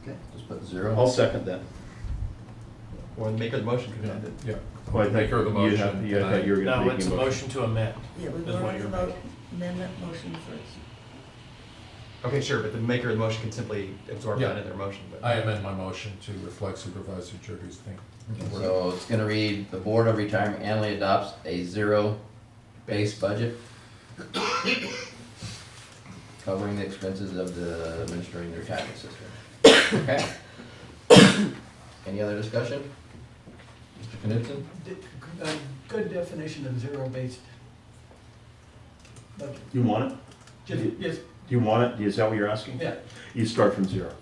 Okay. Just put zero. I'll second that. Or the maker of the motion can amend it. Yeah. Well, I think Maker of the you motion. have- you thought you were gonna No, make it's a motion to amend. Yeah, we Is vote what on you're the making. amendment motion first. Okay, sure, but the maker of the motion can simply absorb Yeah. that in their motion. But I amend my motion to reflect Supervisor Jerry's thing. So it's gonna read, the Board of Retirement annually adopts a zero-based budget covering the expenses of the administering the retirement system. Okay? Any other discussion? Mr. Knudsen? A good definition of zero-based budget. You want it? Just, Do you want it? Is that what you're asking? yeah, You start from zero.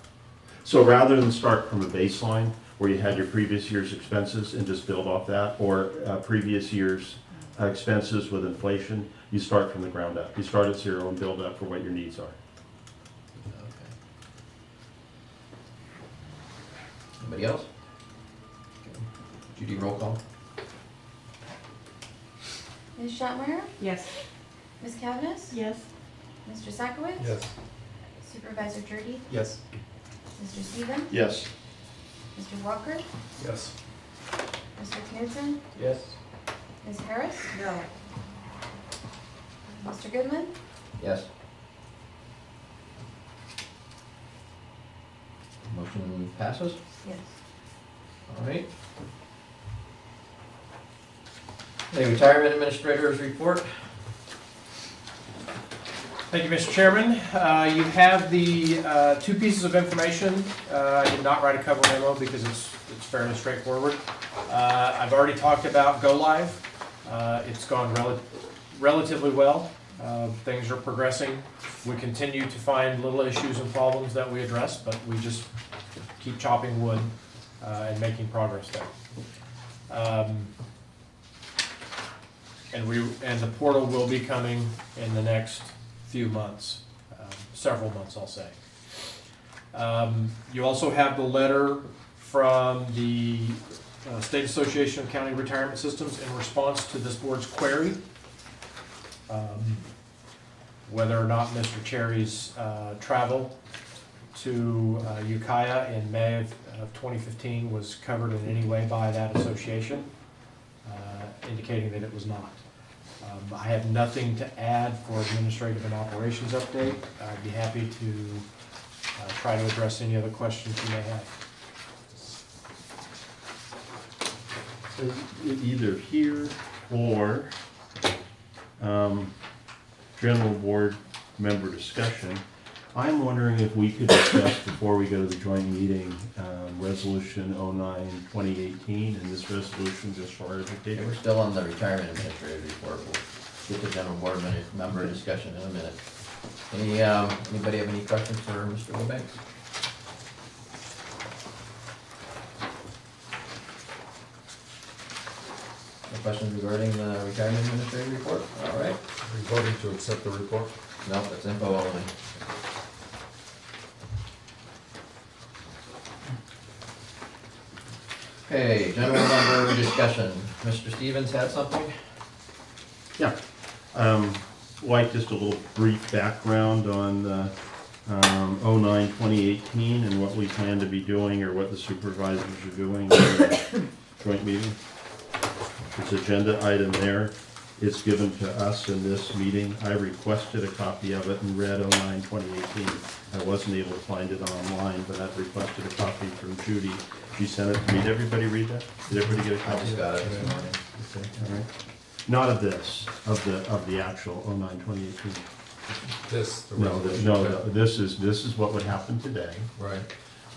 So rather than start from a baseline where you had your previous year's expenses and just build off that, or previous year's expenses with inflation, you start from the ground up. You start at zero and build up for what your needs are. Okay. Anybody else? Judy, roll call. Ms. Shotmeyer? Yes. Ms. Cavanis? Yes. Mr. Sakowicz? Yes. Supervisor Durkey? yes. Mr. Stevens? Yes. Mr. Walker? Yes. Mr. Knudsen? Yes. Ms. Harris? No, Mr. Goodman? Yes. Motion passes. Yes. All right. The retirement administrator's report. Thank you, Mr. Chairman. You have the two pieces of information. I did not write a cover memo because it's fairly straightforward. I've already talked about Go Live. It's gone relatively well. Things are progressing. We continue to find little issues and problems that we address, but we just keep chopping wood and making progress there. And the portal will be coming in the next few months, several months, I'll say. You also have the letter from the State Association of County Retirement Systems in response to this board's query. Whether or not Mr. Cherry's travel to Ukiah in May of 2015 was covered in any way by that association, indicating that it was not. I have nothing to add for administrative and operations update. I'd be happy to try to address any other questions you may have. Either here or general board member discussion. I'm wondering if we could discuss before we go to the joint meeting, resolution 09-2018, and this resolution just for Okay, education. we're still on the retirement administrative report. We'll get to general board member discussion in a minute. Anybody have any questions for Mr. Wilbanks? No questions regarding the retirement administrative report? All right. Are you voting to accept the report? No, that's info only. Okay, general member discussion. Mr. Stevens had something? Yeah. Like just a little brief background on 09-2018 and what we plan to be doing or what the supervisors are doing in the joint meeting. There's agenda item there. It's given to us in this meeting. I requested a copy of it and read 09-2018. I wasn't able to find it online, but I've requested a copy from Judy. She sent it to me. Did everybody read that? Did everybody get a I copy? just got it this morning. Okay, all right. Not of this, of the actual 09-2018. This, the No, resolution? this is what would happen today. Right.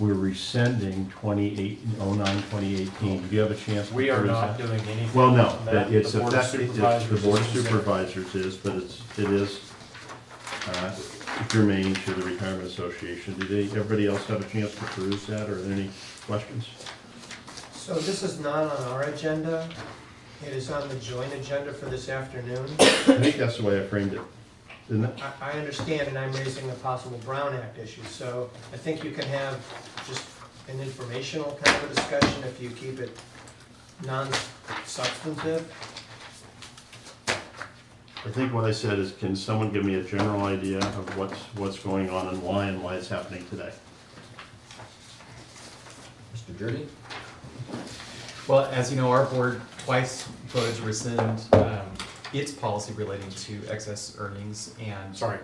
We're rescinding 09-2018. Do you have a chance to We are peruse not that? doing anything. Well, no, on but that. it's The Board of effective, the Supervisors Board of is considered. Supervisors is, but it is germane to the Retirement Association. Everybody else have a chance to peruse that, or are there any questions? So this is not on our agenda. It is on the joint agenda for this afternoon. I think that's the way I framed it, isn't it? I understand, and I'm raising a possible Brown Act issue, so I think you can have just an informational kind of a discussion if you keep it non-substantive. I think what I said is, can someone give me a general idea of what's going on and why it's happening today? Mr. Jurdy? Well, as you know, our board twice voted to rescind its policy relating to excess earnings and. Sorry,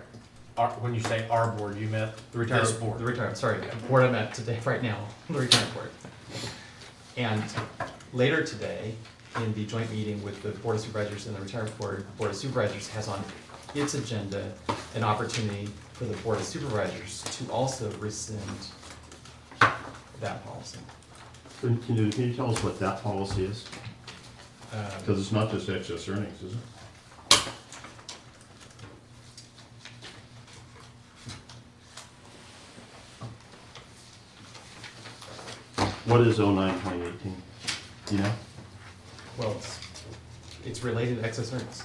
when you say our board, you meant The retirement this board. The retirement, sorry, the board I'm at today, right now, the retirement board. And later today, in the joint meeting with the Board of Supervisors and the Retirement Board, the Board of Supervisors has on its agenda an opportunity for the Board of Supervisors to also rescind that policy. Can you tell us what that policy is? Because it's not just excess earnings, is it? What is 09-2018? Do you know? Well, it's related to excess earnings.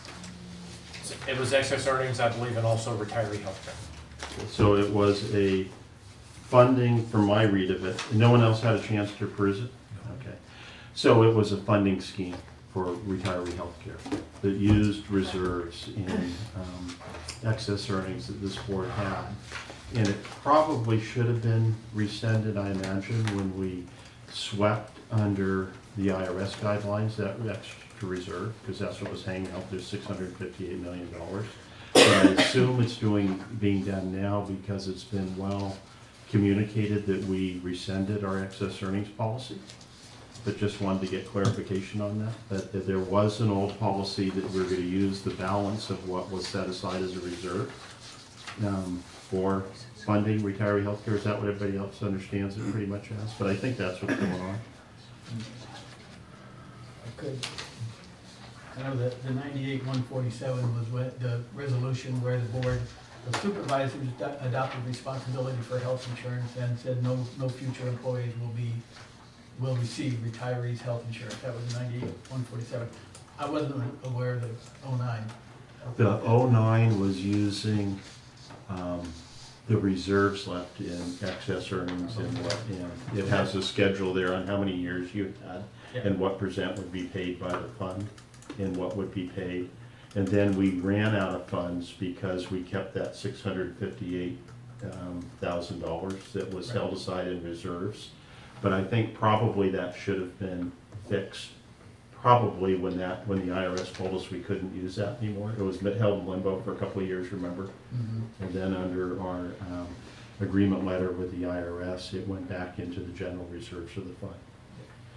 It was excess earnings, I believe, and also retiree healthcare. So it was a funding, from my read of it, no one else had a chance to peruse it? Okay. So it was a funding scheme for retiree healthcare that used reserves in excess earnings that this board had. And it probably should have been rescinded, I imagine, when we swept under the IRS guidelines, that extra reserve, because that's what was hanging out there, $658 million. But I assume it's being done now because it's been well communicated that we rescinded our excess earnings policy. But just wanted to get clarification on that there was an old policy that we're going to use the balance of what was set aside as a reserve for funding retiree healthcare? Is that what everybody else understands it pretty much as? But I think that's what's going on. I could, I know that the 98-147 was what the resolution where the board of supervisors adopted responsibility for health insurance and said no future employees will receive retirees' health insurance. That was 98-147. I wasn't aware of the 09. The 09 was using the reserves left in excess earnings and what, and it has a schedule there on how many years you had and what percent would be paid by the fund and what would be paid. And then we ran out of funds because we kept that $658,000 that was held aside in reserves. But I think probably that should have been fixed. Probably when the IRS told us we couldn't use that anymore. It was held in limbo for a couple of years, remember? Mm-hmm. And then under our agreement letter with the IRS, it went back into the general reserves of the fund.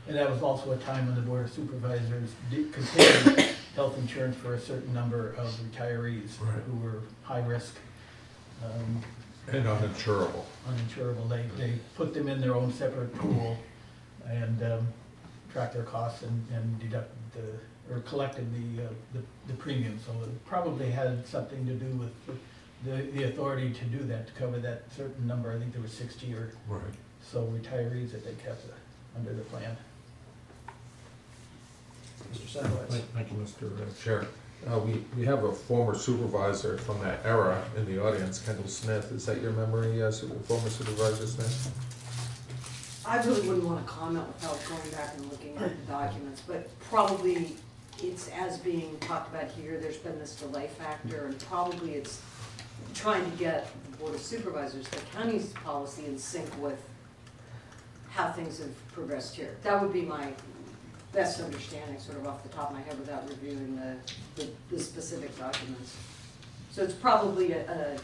And that was also a time when the board of supervisors did continue health insurance for a certain number of retirees who were high risk. And uninsurable. Uninsurable. They put them in their own separate pool and tracked their costs and deducted or collected the premium. So it probably had something to do with the authority to do that, to cover that certain number. I think there were 60 or so retirees that they kept under the plan. Mr. Sedowitz. Thank you, Mr. Chair. We have a former supervisor from that era in the audience, Kendall Smith. Is that your memory, former Supervisor Smith? I really wouldn't want to comment without going back and looking at the documents, but probably it's as being talked about here, there's been this delay factor, and probably it's trying to get the Board of Supervisors, the county's policy in sync with how things have progressed here. That would be my best understanding, sort of off the top of my head without reviewing the specific documents. So it's probably a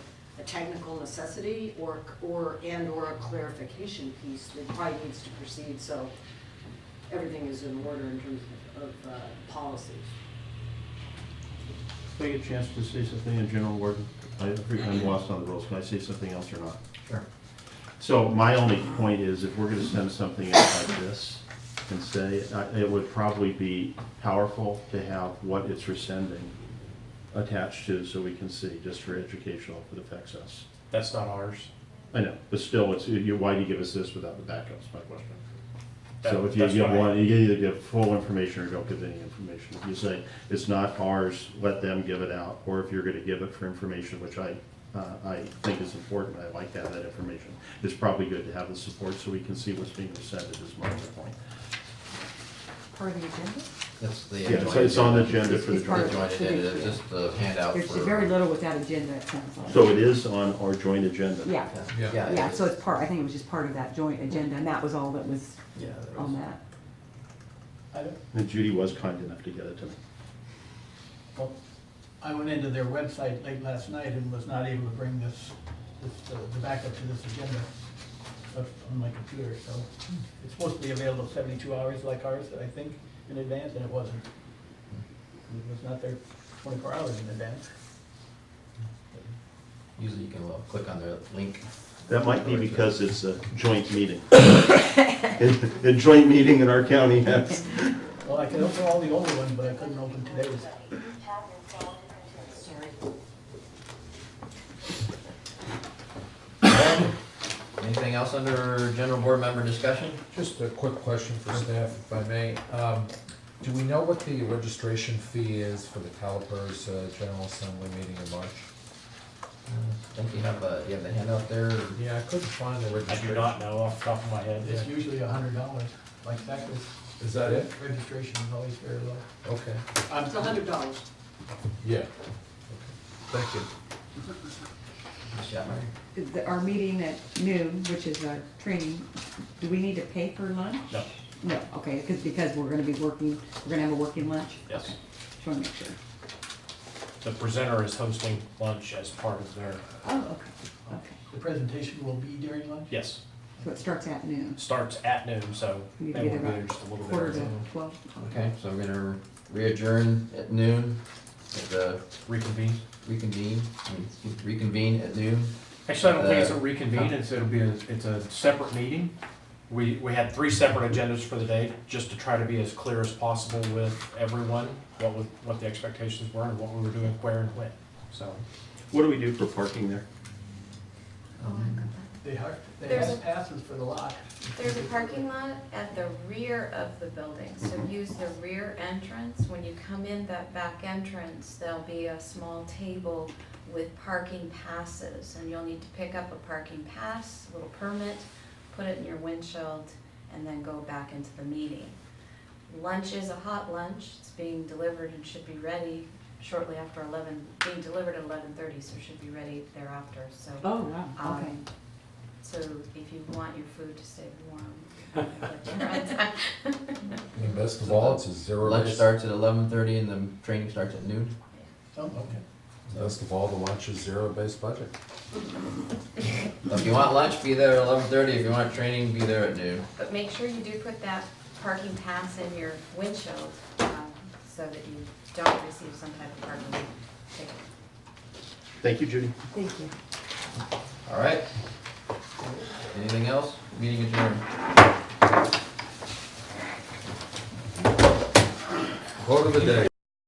technical necessity or a clarification piece that probably needs to proceed so everything is in order in terms of policies. If I get a chance to say something in General Warden, I'm lost on the rules. Can I say something else or not? Sure. So my only point is if we're going to send something out like this and say, it would probably be powerful to have what it's rescinding attached to so we can see, just for educational, if it affects us. That's not ours. I know, but still, it's, why do you give us this without the backups, my question. So if you That's give why- one, you can either give full information or don't give any information. If you say, it's not ours, let them give it out, or if you're gonna give it for information, which I think is important, I like to have that information. It's probably good to have the support so we can see what's being presented is my point. Part of the agenda? That's the. Yeah, it's on the agenda for the It's part joint. of Joint agenda, just the handout There's for. very little without agenda, it sounds like. So it is on our joint agenda? Yeah, Yeah. so it's part, I think it was just part of that joint agenda, and that was all that was Yeah, there on was. that. And Judy was kind enough to get it to me. Well, I went into their website late last night and was not able to bring the backup to this agenda on my computer, so it's supposed to be available 72 hours like ours, I think, in advance, and it wasn't. It was not there 24 hours in advance. Usually you can click on the link. That might be because it's a joint meeting. A joint meeting in our county has. Well, I could open all the older ones, but I couldn't open today's. Anything else under general board member discussion? Just a quick question for staff, if I may. Do we know what the registration fee is for the CalPERS General Assembly meeting in March? I think you have the handout there. Yeah, I couldn't find the I registration. do not know off the top of my head. It's usually $100, like that was. Is that it? Registration is always very low. Okay, It's $100. yeah. Okay. Thank you. Ms. Shatmeyer? Our meeting at noon, which is a training, do we need to pay for lunch? No. No, okay, because we're gonna be working, we're gonna have a working lunch? Yes. Okay. Just wanna make sure. The presenter is hosting lunch as part of their, Oh, okay, okay. The presentation will be during lunch? yes, So it starts at noon. starts at noon, so We need they to will get be about there just a little bit. quarter to early. 12. Okay, so we're gonna re-adjourn at noon at the Reconvene. reconvene at noon. Actually, I don't think it's a reconvene, it's a separate meeting. We had 3 separate agendas for the day, just to try to be as clear as possible with everyone, what the expectations were and what we were doing where and when, so. What do we do for parking there? They There's have a- passes for the lot. There's a parking lot at the rear of the building, so use the rear entrance. When you come in that back entrance, there'll be a small table with parking passes, and you'll need to pick up a parking pass, a little permit, put it in your windshield, and then go back into the meeting. Lunch is a hot lunch. It's being delivered and should be ready shortly after 11, being delivered at 11:30, so it should be ready thereafter, so. Oh, wow, okay. So if you want your food to stay warm, get dinner on time. And best of all, it's a zero. Lunch starts at 11:30 and the training starts at noon. Oh, okay. Best of all, the lunch is zero-based budget. If you want lunch, be there at 11:30. If you want training, be there at noon. But make sure you do put that parking pass in your windshield, so that you don't receive some type of parking ticket. Thank you, Judy. Thank you. All right. Anything else? Meeting adjourned. Quote of the day.